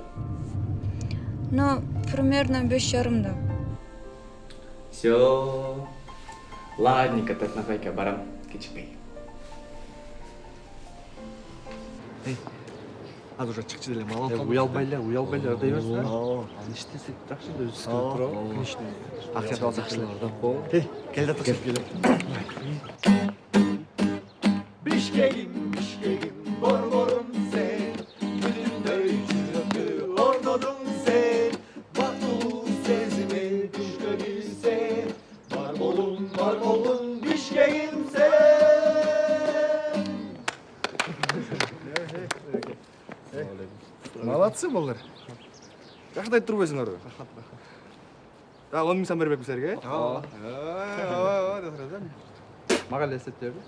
Ну, примерно 5:30-да. Все. Ладненько, Татнахайка, барам, кечікпей. Азыр уже чыкчы деле мал алып. Уялбайлар дей берсин. Ал иштесек жакшы да өзүбүз келип турабы? Конечно. Акча алсак жакшы. Кел да ташып келем. Bişkek'im, borborum sen, Bütünдөй жүрөктү орнодуң sen, Бактылуу сезими түшкө кирсе, Бар болдуң, Бишкек'im sen. Молодцы балдар. Жакшы айтып турбайсыңарбы? Дагы 10000 сом бербекпиз силерге? Мага эле эсептеби?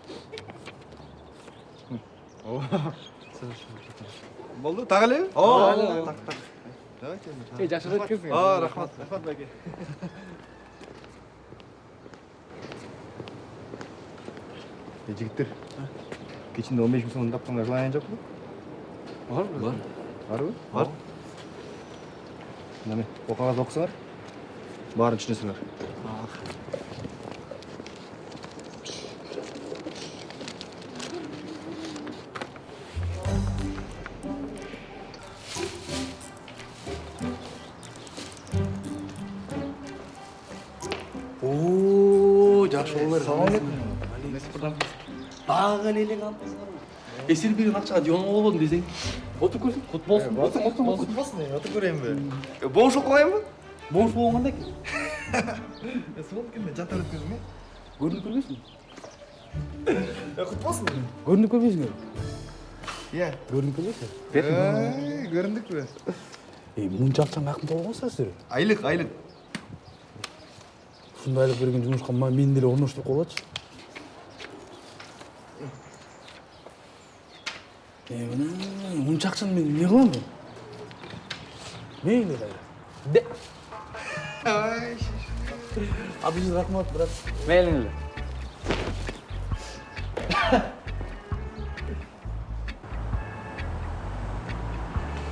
Болду, так элеби? Так. Давайте. Жакшы өткөзүң. Рахмат бәке. Жигиттер. Кечинде 15000 сом тапканга жылайын жокпу? Барбы? Барбы? Бар. Мына кагаз окусаңар. Баарын түшүнөсүңөр. О, жакшы болор. Дагы элек алпсыңар. Сен берген акчага жоң болбодум десең. Отур көрсүң. Кут болсун. Кут болсун. Отур көрөйүнбү? Боңшук кылайынбы? Боңш болгон кандай экен? Сол экен, жатыр өткөзүң. Көрүнүп көрбөйсүң? Кут болсун. Көрүнүп көрбөйсүңөр. Иә. Көрдүк белеси? Көрүндүкпү? Мынча акчаны каяктан табып аласыздар силер? Айлык. Ушундай айлык берген жумушка мени деле орноштуруп койгулачы. Мынча акчаны мен эмне кылам мен? Мейли кайра. Абыз рахмат, брат. Мейлиңиз.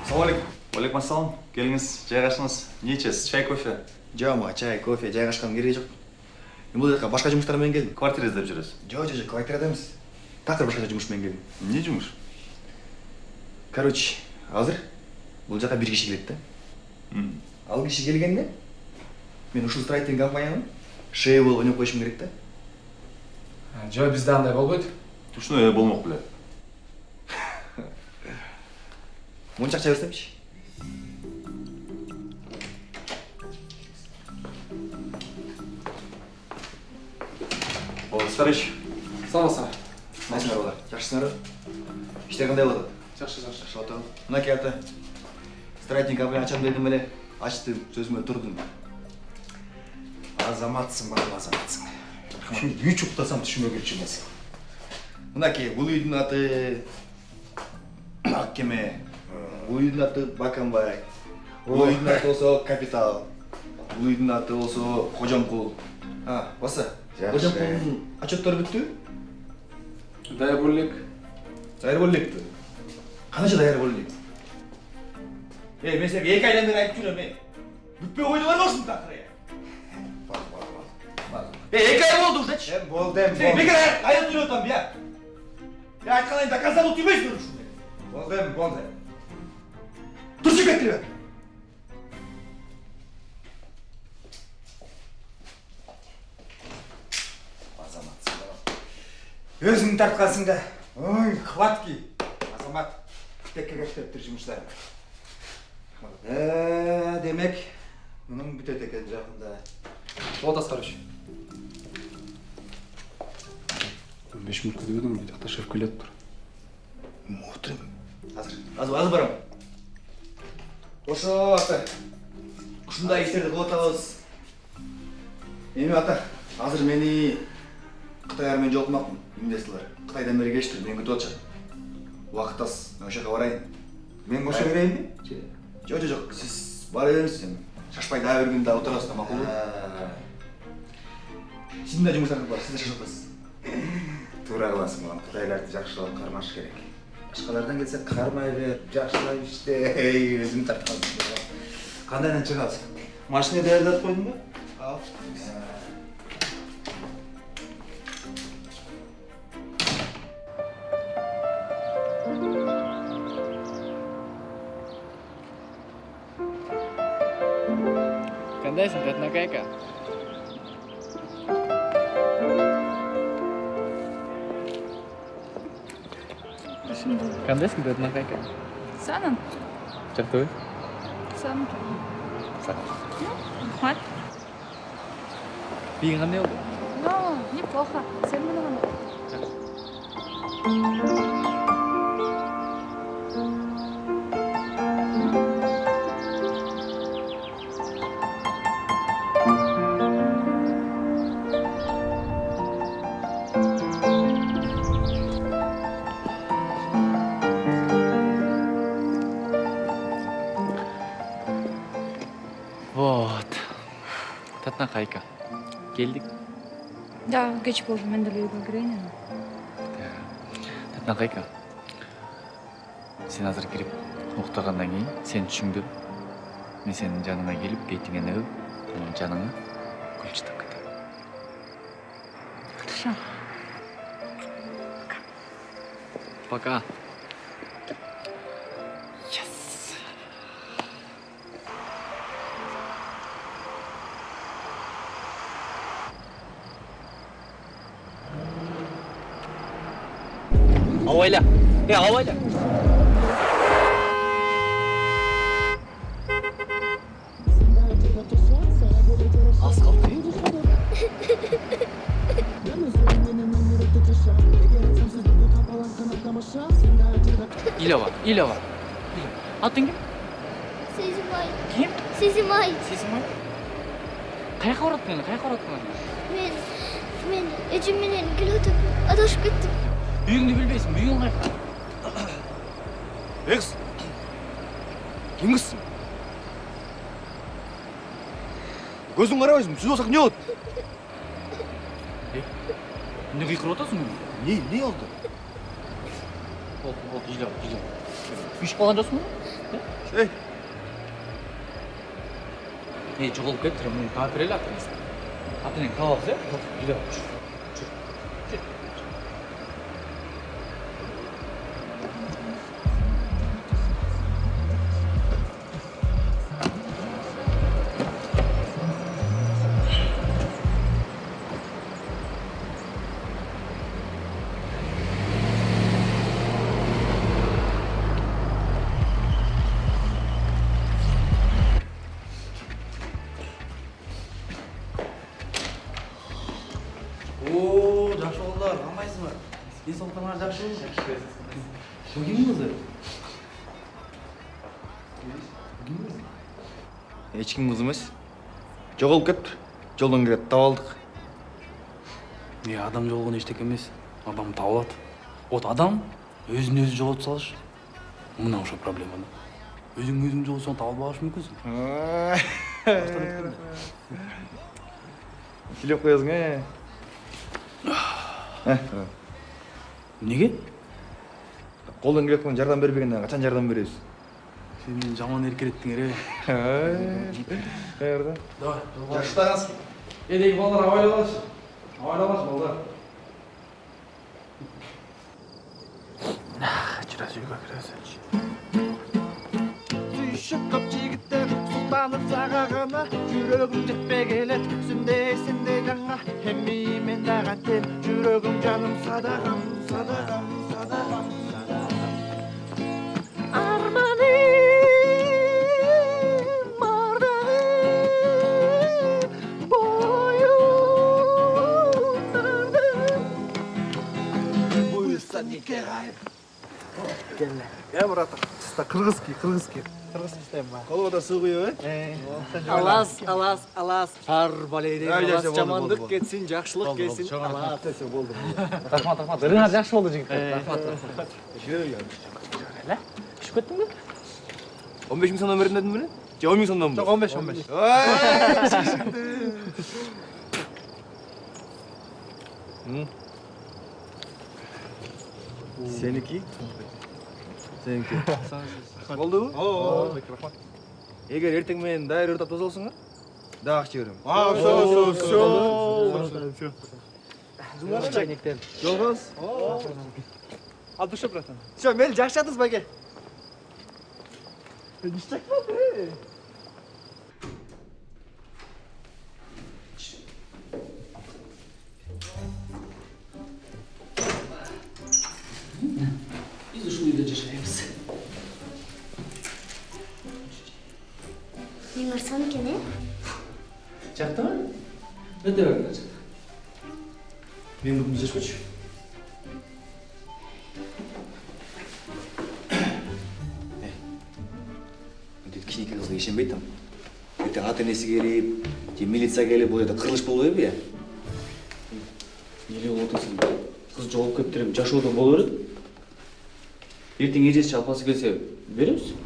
Ассалаумалейкум. Алейкум ассалам. Келиңиз, жайгашыңыз. Не ичесиз? Чай, кофе? Жок, мага чай, кофе жайгашкан кереги жок. Мен бул жака башка жумуштар менен келдим. Квартира издеп жүрөсүз? Жок, квартирада эмес. Такыр башка жумуш менен келдим. Эмне жумуш? Короче, азыр бул жака бир киши келет да. Ал киши келгенде мен ушул строительный компаниянын шея болуп ойноп коюшум керек да. Жок, бизде андай болбойт. Тушуну болмок беле. Мынча акча берсемчи? Старыч. Саламатсызбы? Кандайсыңар балдар? Жакшысыңарбы? Иштер кандай болот? Жакшы. Шото. Мынакей ата. Строительный компания ачам дедим эле, ачтым, сөзүмө турдум. Азаматсың, бала азаматсың. Үч уктасам түшүнбөгүлчү эмес. Мынакей, бул үйдүн аты Ак кеме. Бул үйдүн аты Баканбай. Бул үйдүн аты болсо Капитал. Бул үйдүн аты болсо Кожомкул. Баса. Кожомкулдун отчеттору бүттүбү? Даяр болелик. Даяр болеликпи? Канча даяр болелик? Мен силерге 2 айдан бери айтып жүрөм, бүтпөй койдуңар болсун такыр. 2 ай болду ушачы. Болду. Бекер айып жүрүп атам, я. Я айткан доказать этмейсиңер ушуну. Болду. Турчу кетире. Өзүң тарткансың да. Ой, хватки. Азамат, текке кештептир жумуштарын. Демек, мунун бүтөт экен жакында. Вот аскарыч. 5 минутка дебедим, жакта шеф келет тур. Отурайм. Азыр барам. Ошо ата. Ушундай иштерди кылып атабыз. Эми ата, азыр мени Кытай менен жолтмакмын. Инвесторлор Кытайдан бери келиштир, мен күтүп атышат. Убакыт аз, мен ошо жака барайын. Мен кошо берейинби? Жок, сиз бара бериңиз эми. Шашпай дагы бир күн да отурасыз да, макулбу? Сиздин да жумуштарыңыз бар, сиз да шашып атасыз. Туура кыласың, балам. Кытайларды жакшылап кармаш керек. Башкалардан келсе кармай бер, жакшылап иште. Өзүм тарткансың. Кандайдан чыгасың? Машина даярдатып койдуңбу? Ал. Кандайсың, Татнакайка? Кандайсың, Татнакайка? Санын? Жакты? Санын. Рахмат. Биң кандай болду? Ну, неплохо. Сен мені кандай? Вот. Татнакайка. Келдик. Да, кеч болду, мен деле үйгө кирейин эми. Татнакайка. Сен азыр кирип уктагандан кийин сен түшүңдү мен сенин жаныңа келип, бетиңен өбүп, жаныңа гүл чыдап кетем. Хорошо. Пока. Авайла. Авайла. Az kaldı. Илова. Атың кім? Сезімай. Кім? Сезімай. Сезімай? Қайқа бараттың? Мен эжемменен келіп адашып кеттім. Үйіңді білбейсің, үйің қайқа? Ей қыз, кім қызсың? Көзің қарабайсың, сөз болсақ не болады? Не қиқырып отырсың? Не oldu? Болды, Илова. Үйшіп қалған жоқсың ба? Жоғалып кетті, мұны тауып берелі атыңыз. Атыңнен қалабыз, Илова. О, жақсы болдылар, қамайсыңдар. Денсаулықтарыңар жақсы ма? Бұл кімнің қызы? Ешкім қыз емес. Жоғалып кетті. Жолдан кіреді, тауып алдық. Адам жоғалған ештеңе емес. Адам табылады. Вот адам өзін өзі жоғалтып салышы. Мынау ошо проблема. Өзің жоғалтсаң табылып алышы мүмкінсің. Келіп қоясың, Неге? Қолдан келетін жардам бербегеннен қашан жардам бересіз? Сен мені жаман еркелеттің, Қайырда? Давай, жақшыларыңыз. Едегі балдар авайлалашы. Авайлалашы, балдар. Жүрәз үйге кірәсі. Сүйшіп көп жігіттер сұлтанып сағағына, жүрегім жетпей келет сендей жаңа. Хемми мен даған тем, жүрегім жаным садағам. Арманым ардағым бойымдардым. Бұйырса неке ғайып. Келі. Братан, қырғызский. Қырғыз істейм ба? Қолға да су құйып, Алас. Арбалейден жамандық кетсін, жақшылық кетсін. Алас. Рахмат. Ырыңар жақсы болды жігіттер. Рахмат. Ішіп кеттің бе? 15 мың сомдан бердім дедің бе? 10 мың сомдан ба? Жоқ, 15. Seninki? Oldu mu? Рахмат. Егер ертең мен дайыр өртап тоз олсың, да ақша берем. Жолғыз. Ал душа, братан. Все, мейлі жақсы жатырсыз байке. Ништек болды? Biz ушул үйдө жашайбыз. Мен барсам екен, Жакта ма? Өтө бер. Мен бүгін жашпачу. Өтет кішінеке қызға ешенбейтім. Ертең ата-енесі келіп, милиция келіп, бұл жерде қырылыш болу ебе? Неге отырсың? Қыз жоғалып кеттерем, жашоодо боло берет. Ертең эжеси алпасы келсе, береміз.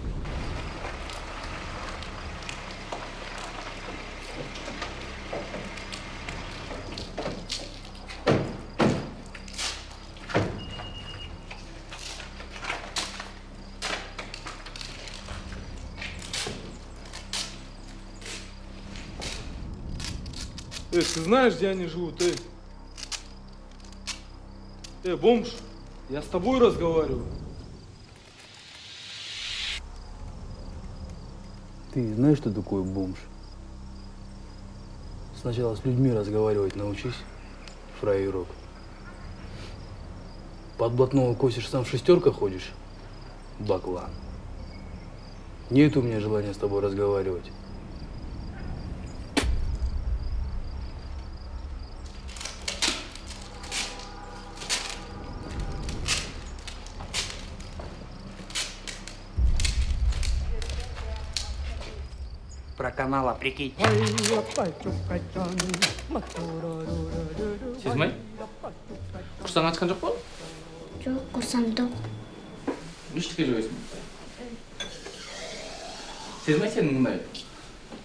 Ты знаешь, где они живут, бомж, я с тобой разговариваю. Ты знаешь, что такое бомж? Сначала с людьми разговаривать научись, фраерок. Под блатного косишь, сам в шестерках ходишь, баклан. Нет у меня желания с тобой разговаривать. Про канала, прикинь. Сезмай? Құрсаң ашқан жоқ па? Жоқ, құрсамдым. Ештеңе жоқ есім. Сезмай сен мындай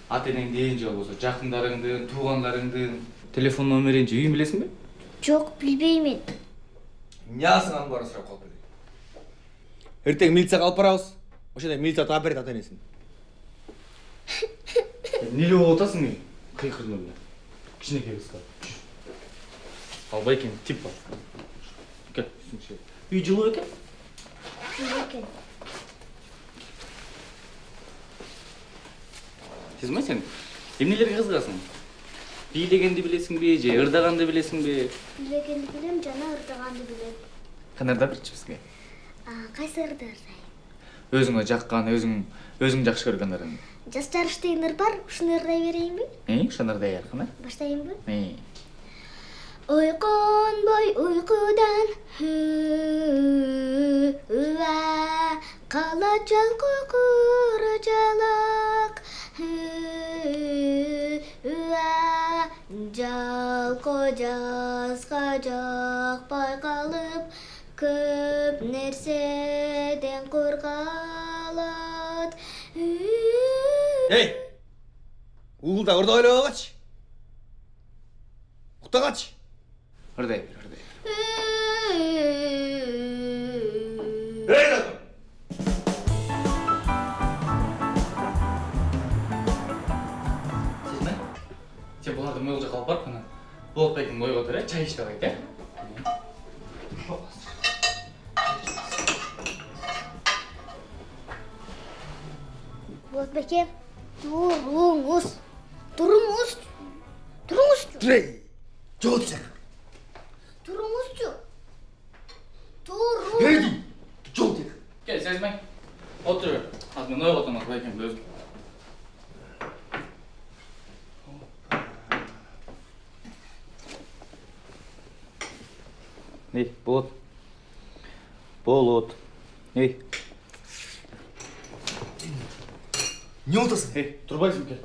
ата-енеңден же болса жақындарыңдын, туғандарыңдын телефон номерин жиын білесің бе? Жоқ, білбеймін. Неғасың аның барын сұрап қалып берейін. Ертең милицияға алып барамыз. Ошо жерде милиция тап береді ата-енесін. Нелі болып отырсың мен? Қиқырдың өмірі. Кішінекей қыз қалды. Ал байкен тип бар. Кел, түсінше. Үй жылы екен? Жылы екен. Сезмай сен, емнелерге қызығасың? Билегенді білесің бе, же ырдағанды білесің бе? Билегенді білем, жана ырдағанды білем. Қандай ырдап бізге? Қайсы ырды ырдайын? Өзіңе жаққан, өзің жақсы көрген ырың. Жастар деген ыр бар, ушуну ырдай берейин бе? Ошону ырдай беркына? Баштайын бе? Ойконбой уйкудан калачал кукура жалак жалко жазга жакпай калып көп нерседен куркалат. Эй! Угулда ырда ойлогочу. Уктагачы. Ырдай бер, ырдай бер. Эй, да! Сезмай? Сен бұларды мойыл жаққа алып барып қана болатпайтын ойға отыр, чай ішіп алайық, ә? Болатбеке, тұрыңыз. Эй! Жол сен. Тұрыңызчы. Эй, жол тек. Кел, Сезмай. Отыр бер. Аз мен ойға отырмас, байкемді өзім. Эй, Болот. Эй. Не ұмытасың? Эй, тұрбайсың кел.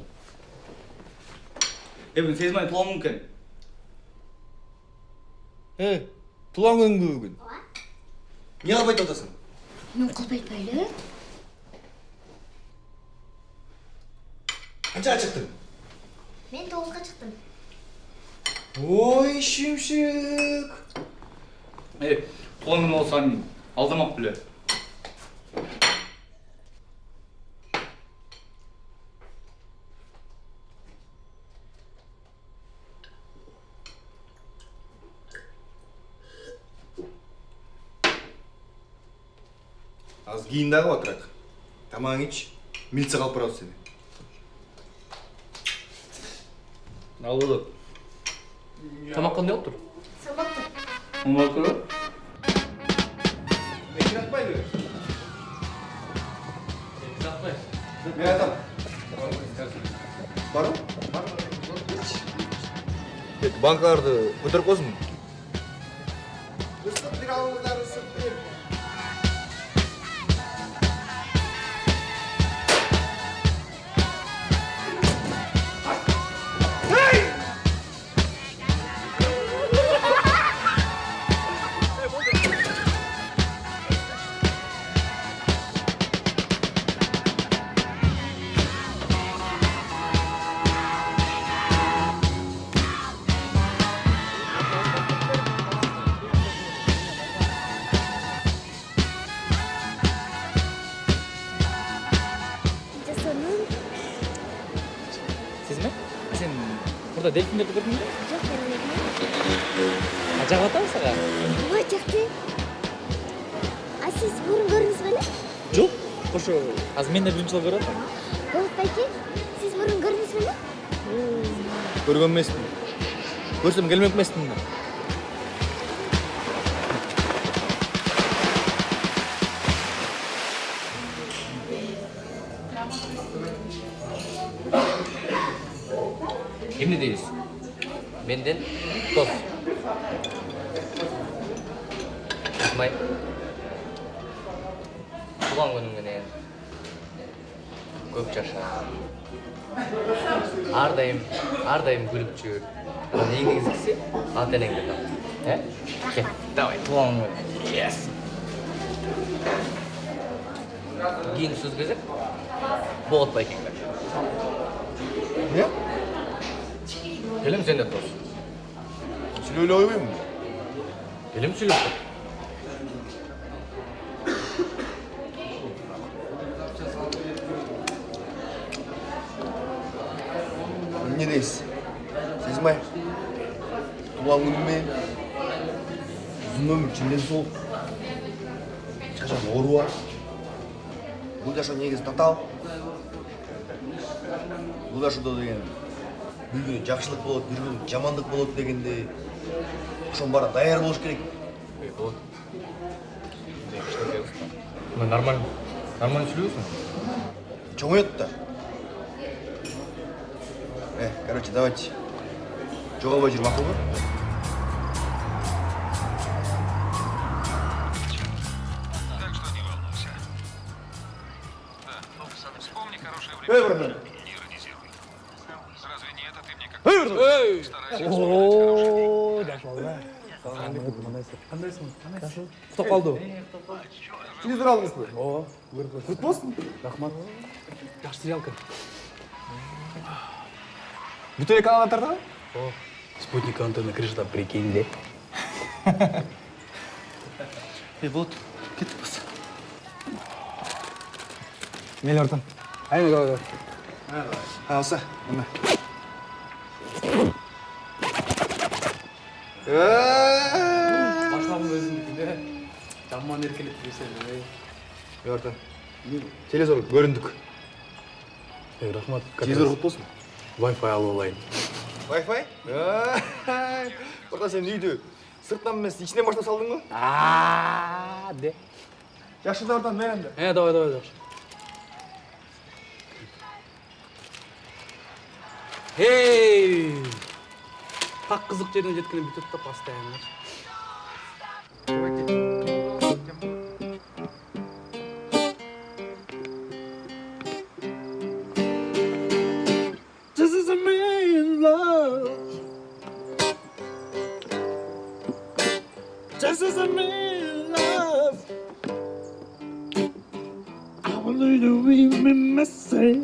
Бүгін Сезмай тұлауы мүмкін. Тұлаң күн бүгін. Не қылып айтып отырсың? Мен қылып айтпайлы. Қаншаға шықтың? Мен 9-ға шықтым. Ой, шемшек. Эй, тұлауың болсаң алдамақ біле. Аз кийиндағы отырақ. Тамағың іч, милицияға алып барамыз сені. Ал болды. Тамақ қандай болып тұр? Самақ тұр. Оңбай тұр? Мен атпай бе? Сақпай. Мен атам. Бар ма? Банкаларды көтеріп қойсын. Ысып бір ауылдар ысып бір. Сезмай? Сен burada дельфиндерді көрдің бе? Жоқ, көрмедім. Жағып атамын саған? Ой, жақсы. Сіз бұрын көрдіңіз бе? Жоқ, қошы, аз мен де бірінші жыл көріп жатырмын. Болатбеке, сіз бұрын көрдіңіз бе? Көрген емеспін. Көрсем келмек емеспін. Emne deyiz? Benden dost. Esmay. Tuğan günün gene. көп жаша. Ар дайым күлүпчү. Эң негизгиси ата энеңди тап. Кел, давай, туаңды. Yes. Кийинки сөз кезек. Болот байкеңдер. Не? Келем сен де тос. Сүйлөйлө ойбойм. Келем сүйлөп. Не дейсіз? Сезмай. Туған күніммен ұзын өмір ішінде сол. Шашам оруа. Бұл жаша негізі татал. Бұл жашуда деген бір күні жақсылық болады, бір күні жамандық болады дегенде ошон бара даяр болуш керек. Вот. Нормально сүйлөйсүң. Чоңоет да. Короче, давайте. Жоғалбай жүр, мақұл ба? Братан. Жашыл да. Қандайсың? Құтап қалды. Телевизор алдыңыз бе? Құт болсын. Рахмат. Жақсы сериалка. Бүтін канал тарда? Спутник Антона крышада, прикинь, де. Болот, кеттік біз. Мейлі ортам. Айны, давай. Алса, мұна. Башлағым өзіндікінде жаман еркелеп берсен. Ортам. Телевизор көріндік. Рахмат. Телевизор құт болсын. Wi-Fi алып алайын. Wi-Fi? Ортан сен үйді сыртынан емес, ішінен баштап салдың ғой? Де. Жақшы да ортан, мен әнді. Давай, жақшы. Хей! Так қызық жеріне жеткенен бүтіп та постоянно. This is a mean love. This is a mean love. I want you to leave me message.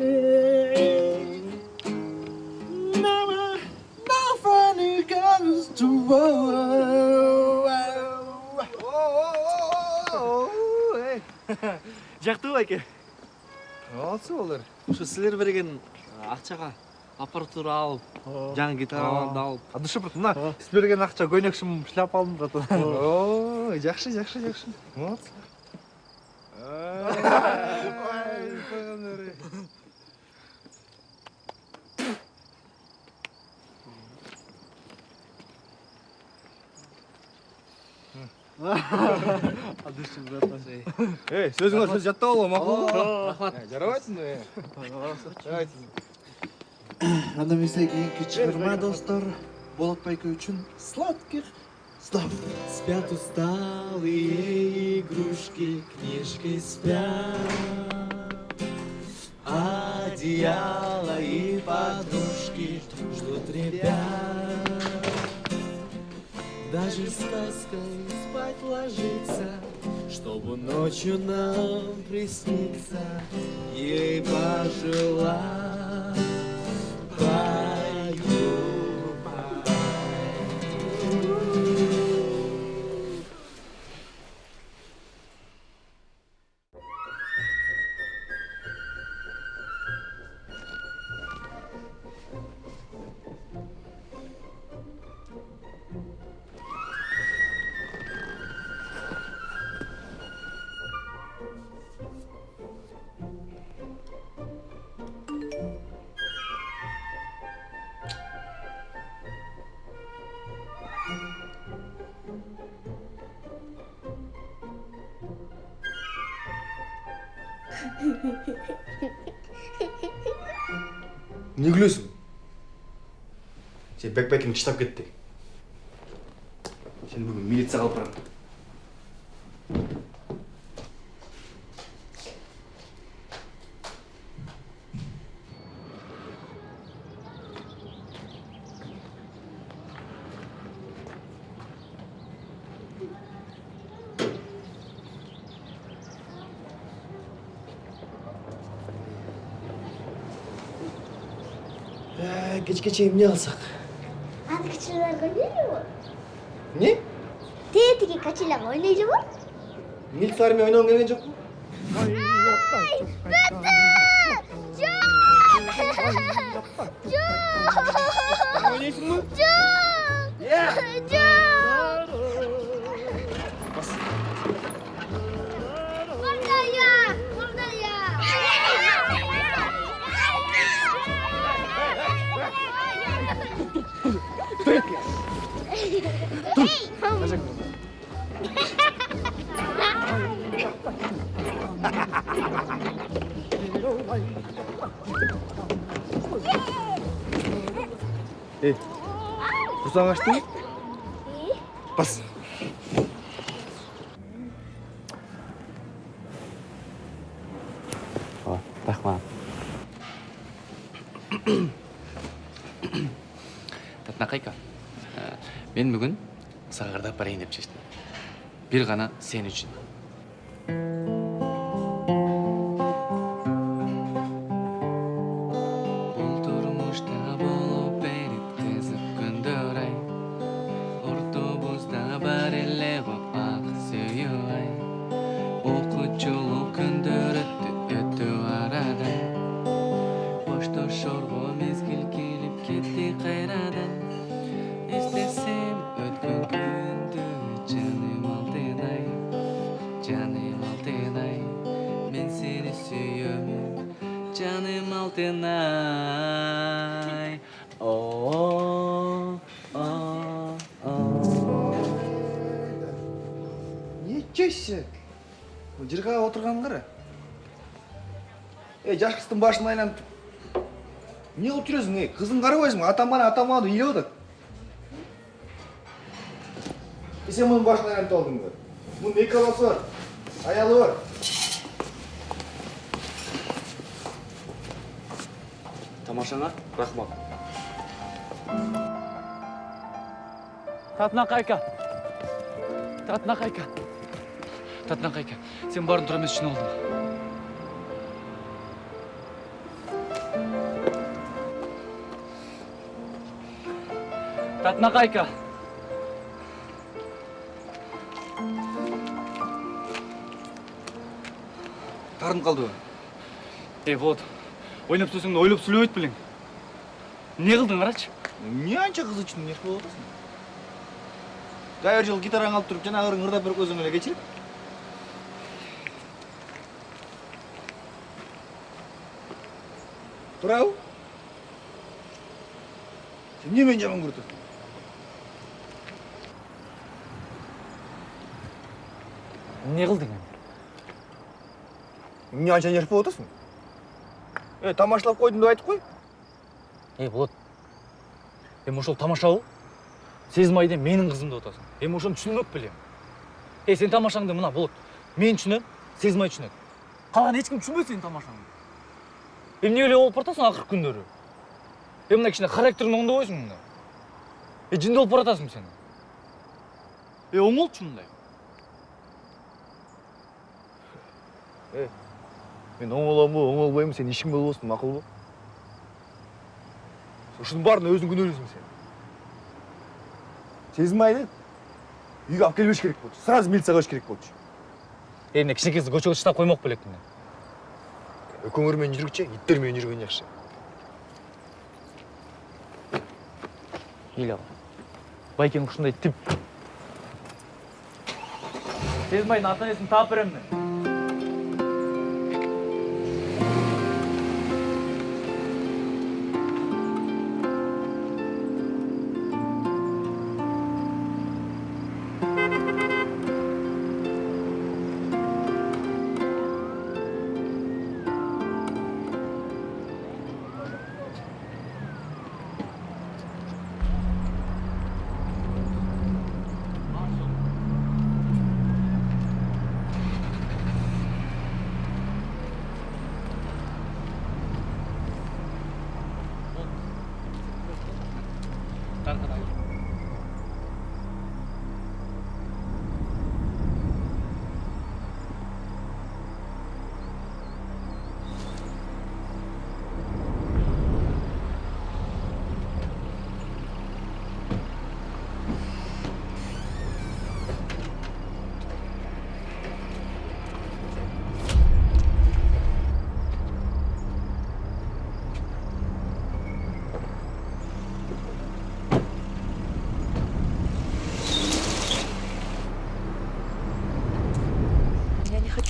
Never, nobody comes to Жақты байке. Олсы олар. Ушу силер берген акчага аппаратура алып, жаңы гитарамды алып. Душып, мына сіз берген ақша көйнекшім шляп алдым братан. О, жақсы. Молодцы. Адышым братан. Сөзіңіз сөз жаттап алу, мақұл? Рахмат. Жарабайсың да. Анда месе кийинки чыгарма достор Болот байке үчүн сладких снов. Спят усталые игрушки, книжки спят, одеяло и подушки ждут ребят. Даже сказкой спать ложиться, чтобы ночью нам присниться, ей пожелать. Не күлесің? Сен бәк-бәкіңді штап кетті. Сен бүгін милицияға алып барамын. Кечке эмне кылсак? Аны кичилер көрбөйбү? Эмне? Тетиги качылам ойной жабы? Милиция менен ойногон келген жокпу? Ойнойсуңбу? Жок! Курсаң ачтыңбы? Бас. Рахмат. Татнакайка, мен бүгін сағырдап барайын деп шештім. Bir ғана сен үшін. Бұл тұрмышта болып беріп қызық күндер ай. Автобуста бар еле ғой ақ сүйі ай. Оқытшылық күндер өтті арадан. Боштошорға мезгіл келіп кетті қайрадан. Естесем өткен күнді жаным алтынай, жаным алтынай, мен сені сүйемін, жаным алтынай. Нечесі? Жырға отырған қара. Жаш қыстың башын айланып. Не қылып жүресің? Қызын қарабайсың, атаманы үйлеп отыр. Сен мұның башын айланып алдың ба? Мұның екі баласы бар, аялы бар. Тамашаңа рахмат. Татнакайка. Татнакайка, сен барын тұра емес үшін алдың. Татнакайка. Тарым қалды ба? Вот. Ойнап сөзіңді ойлап сөйлеп өт білең. Не қылдың қарашы? Не анша қыз үшін не қылып отырсың? Қайыр жыл гитараң алып тұрып, жаңағырың ұрдап бір көзің өле кешіріп? Тұрау? Сен немен жаман көрді? Не қылдың? Не анша неріп болып отырсың? Тамашалап қойдың деп айтып қой. Болот. Ошол тамашабыл. Сезмайден менің қызымды отасың. Ошоны түсінмек білем. Сен тамашаңды мына Болот. Мен түсінем, Сезмай түсінеді. Қалған ешкім түсінбейді сенің тамашаңды. Не өле болып бартасың ақыр күндері? Мына кішкене характерін оңды қойсың мында. Жынды болып баратасың сен. Оңолчу мындай. Мен оңолбаймын, сен ешкім болып olsun, мақұл бол. Ошының барын өзің күнелесің сен. Сезмайды, үйге алып келбеш керек болды. Сразу милицияға өш керек болды. Мына кішкенекесі көшеге ұстап қоймақ білектің. Көңірмен жүргіче, иттермен жүрген жақсы. Ел ау. Байкенің құшындай тип. Сезмайдың ата несін тап беремін.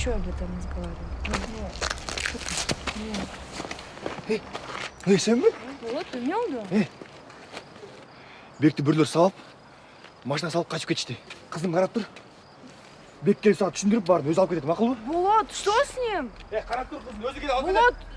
Еще об этом разговариваю. Эй, сен бе? Вот, умел, да? Бекті бірлер салып, машина салып қашып кетішті. Қызым қарап тұр. Бек келіп саған түсіндіріп барын өзі алып кетеді, мақұл ба? Булат, что с ним? Қарап тұр қызым, өзі келіп алып Булат!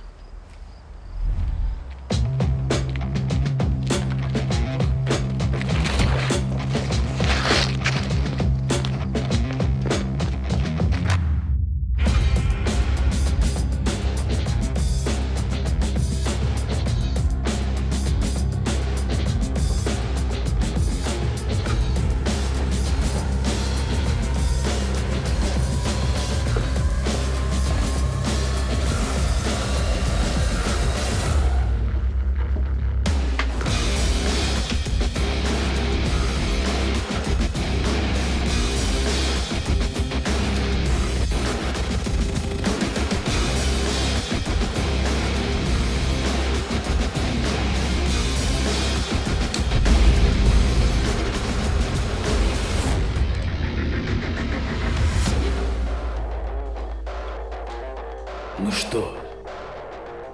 Ну что,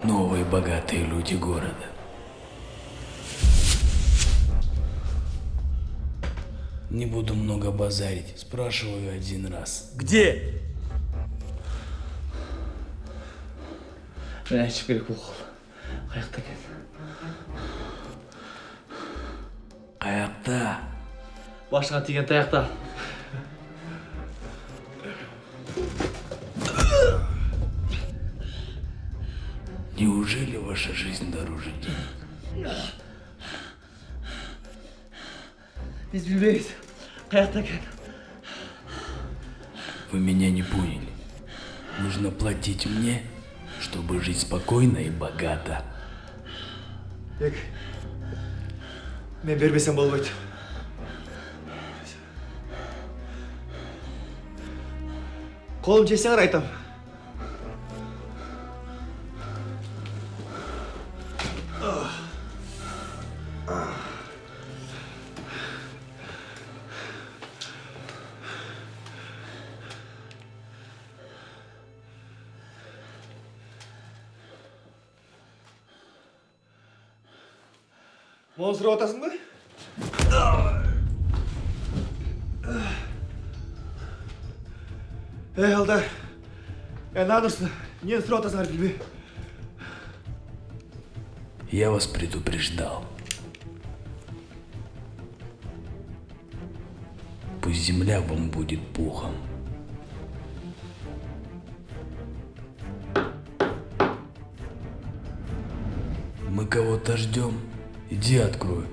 новые богатые люди города. Не буду много базарить, спрашиваю один раз. Где? Мен айтып керек бұл қол. Қаяқта екен? Қаяқта? Башыңа тиген таяқта. Неужели ваша жизнь дороже денег? Біз білмейміз. Қаяқта екен? Вы меня не поняли. Нужно платить мне, чтобы жить спокойно и богато. Бек, мен бербесем болбойт. Қолым тиесеңер айтам. Оны сұрап атасың ба? Алдар, надырсың, нені сұрап атасыңар білбей. Я вас предупреждал. Пусть земля вам будет пухом. Мы кого-то ждем. Иди открой.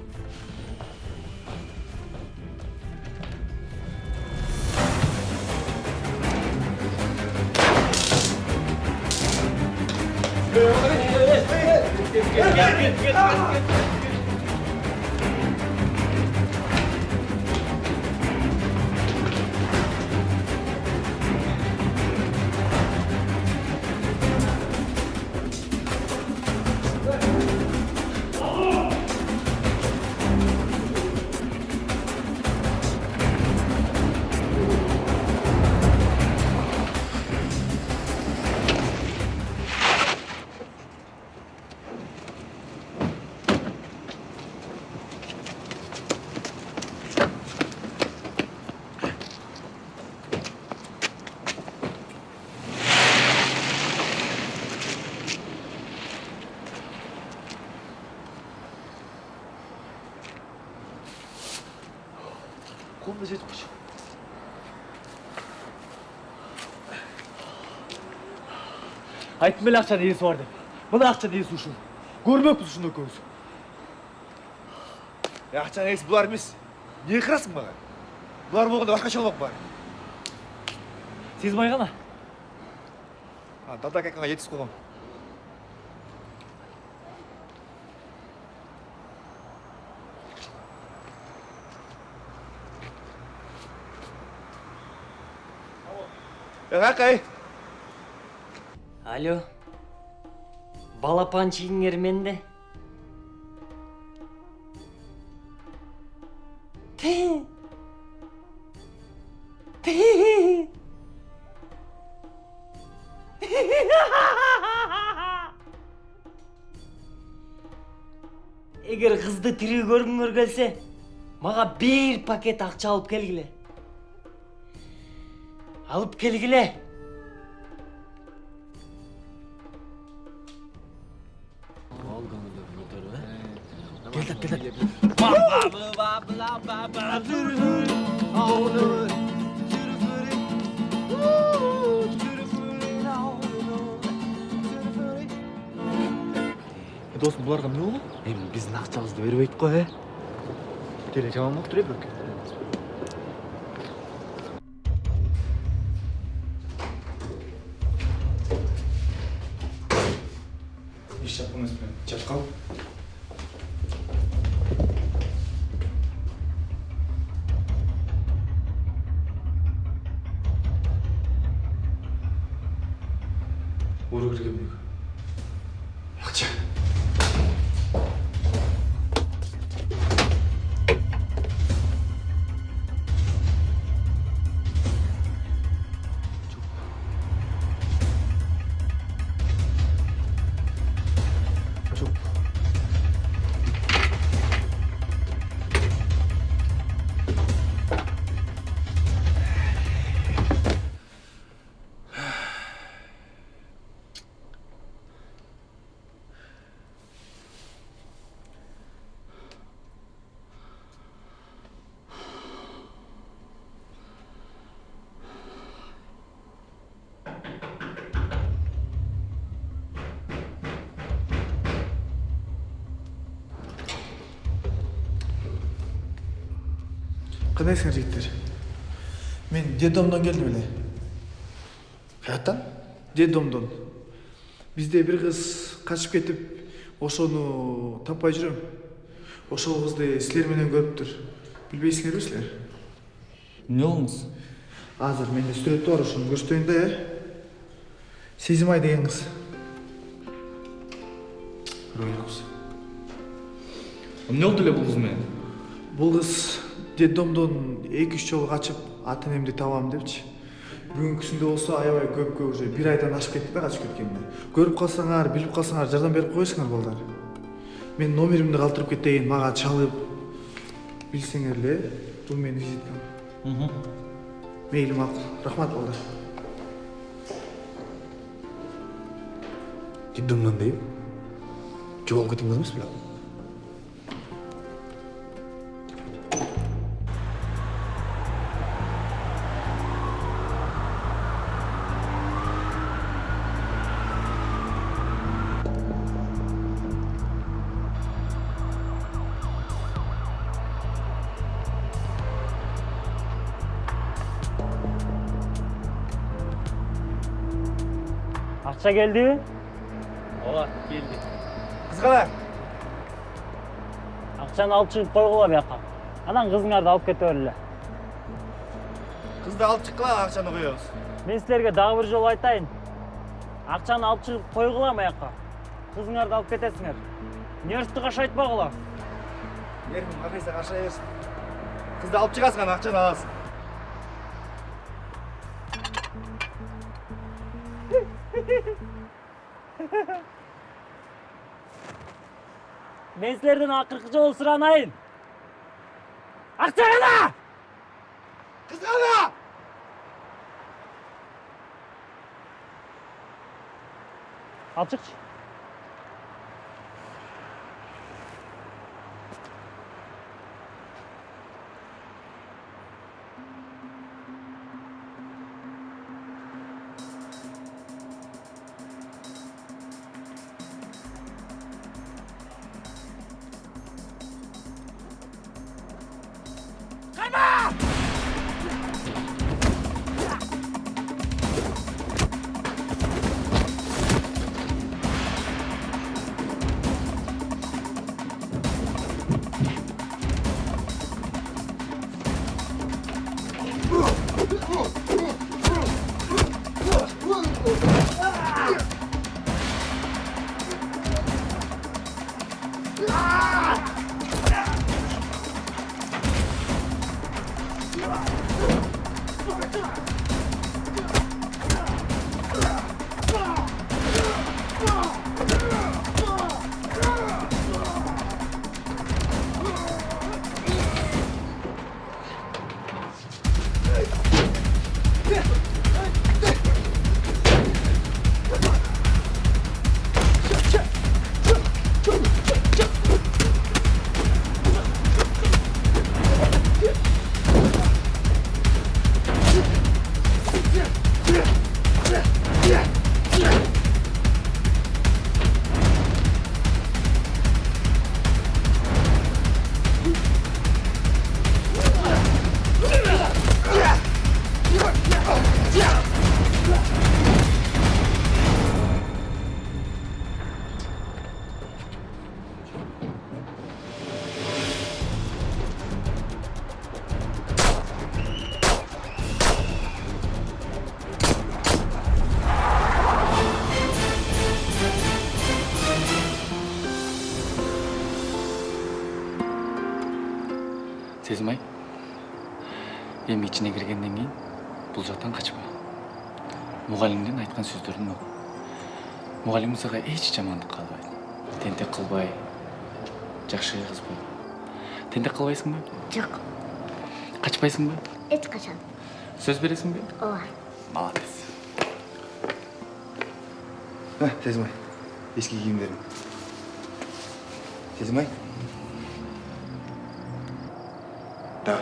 Қолымда жетіп қойшы. Айттым бел ақшаның иесі бар деп. Мына ақшаның иесі үшін. Көрмеппіз үшін өкөбіз. Ақшаның иесі бұлар емес. Не қырасың маған? Бұлар болғанда басқаша болмақ бар. Сезбай ғана? Дада қайқанға жетісіп қойғам. Қақай. Алло. Балапан чейіңер менде. эгер кызды тирүү көргүңөр келсе, мага 1 пакет акча алып келгиле. Алып келгиле. Досым, бұларға не болу? Эми биздин акчабызды бербейт го, Деле жаман болуп тур бирок. Иш жапыңыз менен жаткал. Уру кирген. Акча. Кандайсыңар жигиттер? Мен детдомдон келдим эле. Каяктан? Детдомдон. Бизде бир кыз качып кетип, ошону таппай жүрөм. Ошол кызды силер менен көрүптүр. Билбейсиңерби силер? Эмне болуңуз? Азыр менде сүрөтү бар, ошону көрсөтөйүн да, Сезимай деген кыз. Ройкус. Эмне болду эле бул кыз менен? Бул кыз детдомдон 2-3 жолу качып, ата-энемди табам депчи. Бүгүнкүсүндө болсо аябай көп уже 1 айдан ашып кетти да качып кеткенине. Көрүп калсаңар, билип калсаңар жардам берип коесуңар балдар. Мен номеримди калтырып кетейин, мага чалып билсеңер эле, бул менин визиткам. Мейли макул. Рахмат балдар. Детдомдон дейм. Жоголуп кеткен кыз эмес беле? Акча келдиби? Ооба, келди. Кыз кана? Акчаны алып чыгып койгула бияка. Анан кызыңарды алып кете берле. Кызды алып чыккыла, акчаны коебуз. Мен силерге дагы бир жолу айтайын. Акчаны алып чыгып койгула бияка. Кызыңарды алып кетесиңер. Нерсти кашайтпагыла. Эркин кашайса кашай берсин. Кызды алып чыгасың, анан акчаны аласың. Мен силерден акыркы жолу суранайын. Акча кана? Кыз кана? Алып чыкчы. Сезім-ай, эми ичине киргенден кийин бул жактан качпа. Мугалимдин айткан сөздөрүн ук. Мугалим сага эч жамандык каалабайт. Тентек кылбай, жакшы кыз бол. Тентек кылбайсыңбы? Жок, Качпайсыңбы? эч качан. Сөз бересиңби? Ооба. Молодец. Сезім-ай, ескі киімдерің. Сезім-ай? Да.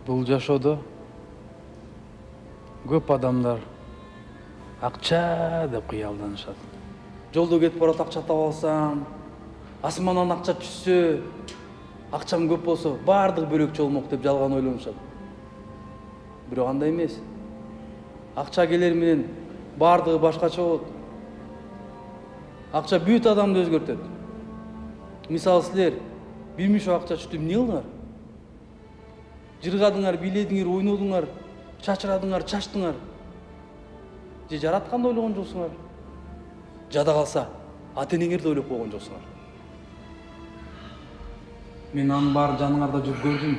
Бул жашоодо көп адамдар акча деп кыялданышат. Жолдо кетип барат, акча таап алсам, асмандан акча түшсө, акчам көп болсо, баардыгы бөлөкчө болмок деп жалган ойлонушат. Бирок андай эмес. Акча келер менен баардыгы башкача болот. Акча бүт адамды өзгөртөт. Мисалы силер 1 миңшо акча түштү эмне кылдыңар? Жыргадыңар, бийледиңер, ойнодуңар, чачырадыңар, чачтыңар. Же жаратканды ойлогон жоксуңар. Жада калса, ата-энеңерди ойлоп койгон жоксуңар. Мен анын баарын жаныңарда жүрүп көрдүм.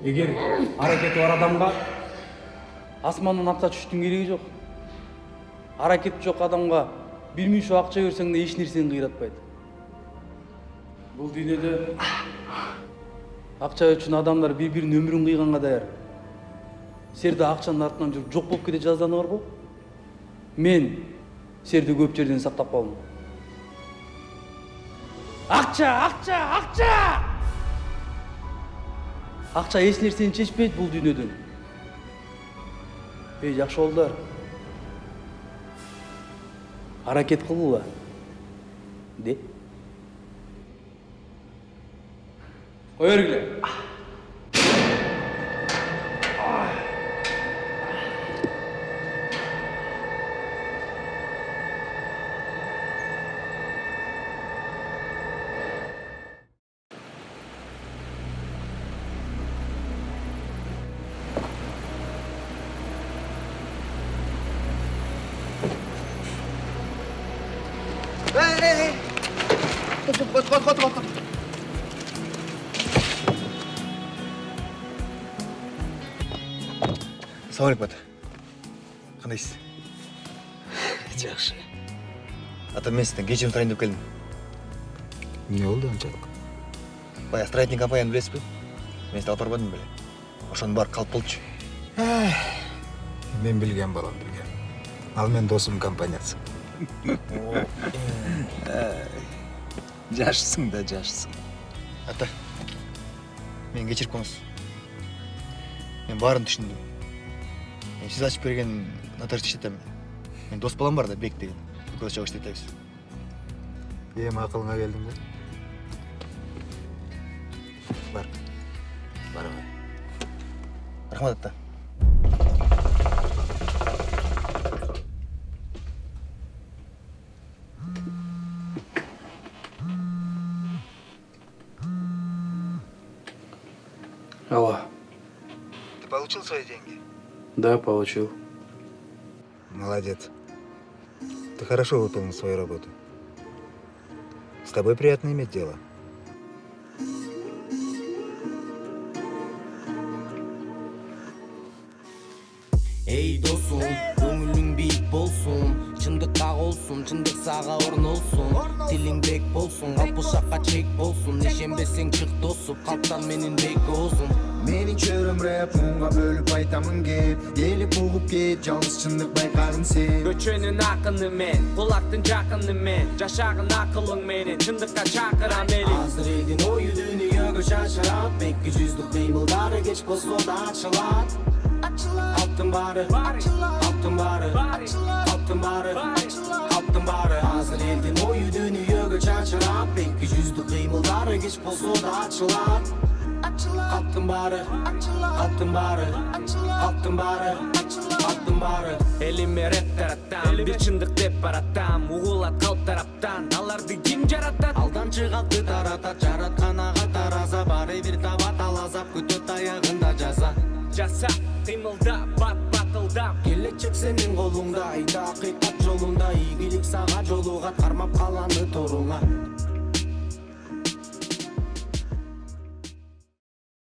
Эгер аракети бар адамга асмандан акча түштүн кереги жок. Аракети жок адамга 1 миңшо акча берсең да эч нерсени кыйратпайт. Бул дүйнөдө акча үчүн адамдар бири-биринин өмүрүн кыйганга даяр. Силер да акчанын артынан жүрүп жок болуп кете жаздаңарбы? Мен силерди көп жерден сактап калдым. Акча, акча, акча! Акча эч нерсени чечпейт бул дүйнөдөн. Жакшы балдар. Аракет кылгыла. Де? Кой бергиле. Қот. Саламалейкум, ата. Қандайсыз? Жақсы. Ата, мен сізден кешірім сұрайын деп келдім. Не болды оншалық? Баяғы строительный компанияны білесіз бе? Мен сізді алып бармадым беле. Ошоның бары қалып болдычу. Мен білген балам білген. Ал мен досым компаниясы. Жашсың да жашсың. Ата, мен кешіріп қойыңыз. Мен барын түшіндім. Мен сіз ашып берген нотариус иштетемін. Мен дос балам бар да, Бек деген. Бүкіл жауап иштетеміз. Ем ақылыңа келдің бе? Бар. Бар ғой. Рахмат, ата. Алло. Ты получил свои деньги? Да, получил. Молодец. Ты хорошо выполнил свою работу. С тобой приятно иметь дело. эй досум көңүлүң бийик болсун чындыкка колсун чындык сага орнолсун тилиң бек болсун алпышакка чек болсун ишенбесең чык тосуп калктан менин бек оозун Менин чөрөм рэп мунга бөлүп айтамын кеп Элип угуп кет жалгыз чындык байкагын сен көчөнүн акыны мен кулактын жакыны мен жашагын акылың менен чындыкка чакырам элиң Азыр элдин ою дүйнөгө шашырат Мекки жүздүк кыймылдары кеч болсо да ачылат Калптын баары калптын баары калптын баары калптын баары Азыр элдин ою дүйнөгө шашырат Мекки жүздүк кыймылдары кеч болсо да ачылат Калптын баары калптын баары калптын баары калптын баары элиме рэп таратам бир чындык деп баратам угулат калп тараптан аларды ким жаратат Алданчы калпты таратат жараткан ага тараза Баары бир табат ал азап күтөт аягында жаза жаса кыймылда бат батылдап Келечек сенин колуңда айда акыйкат жолунда Ийгилик сага жолугат кармап каланы торуңа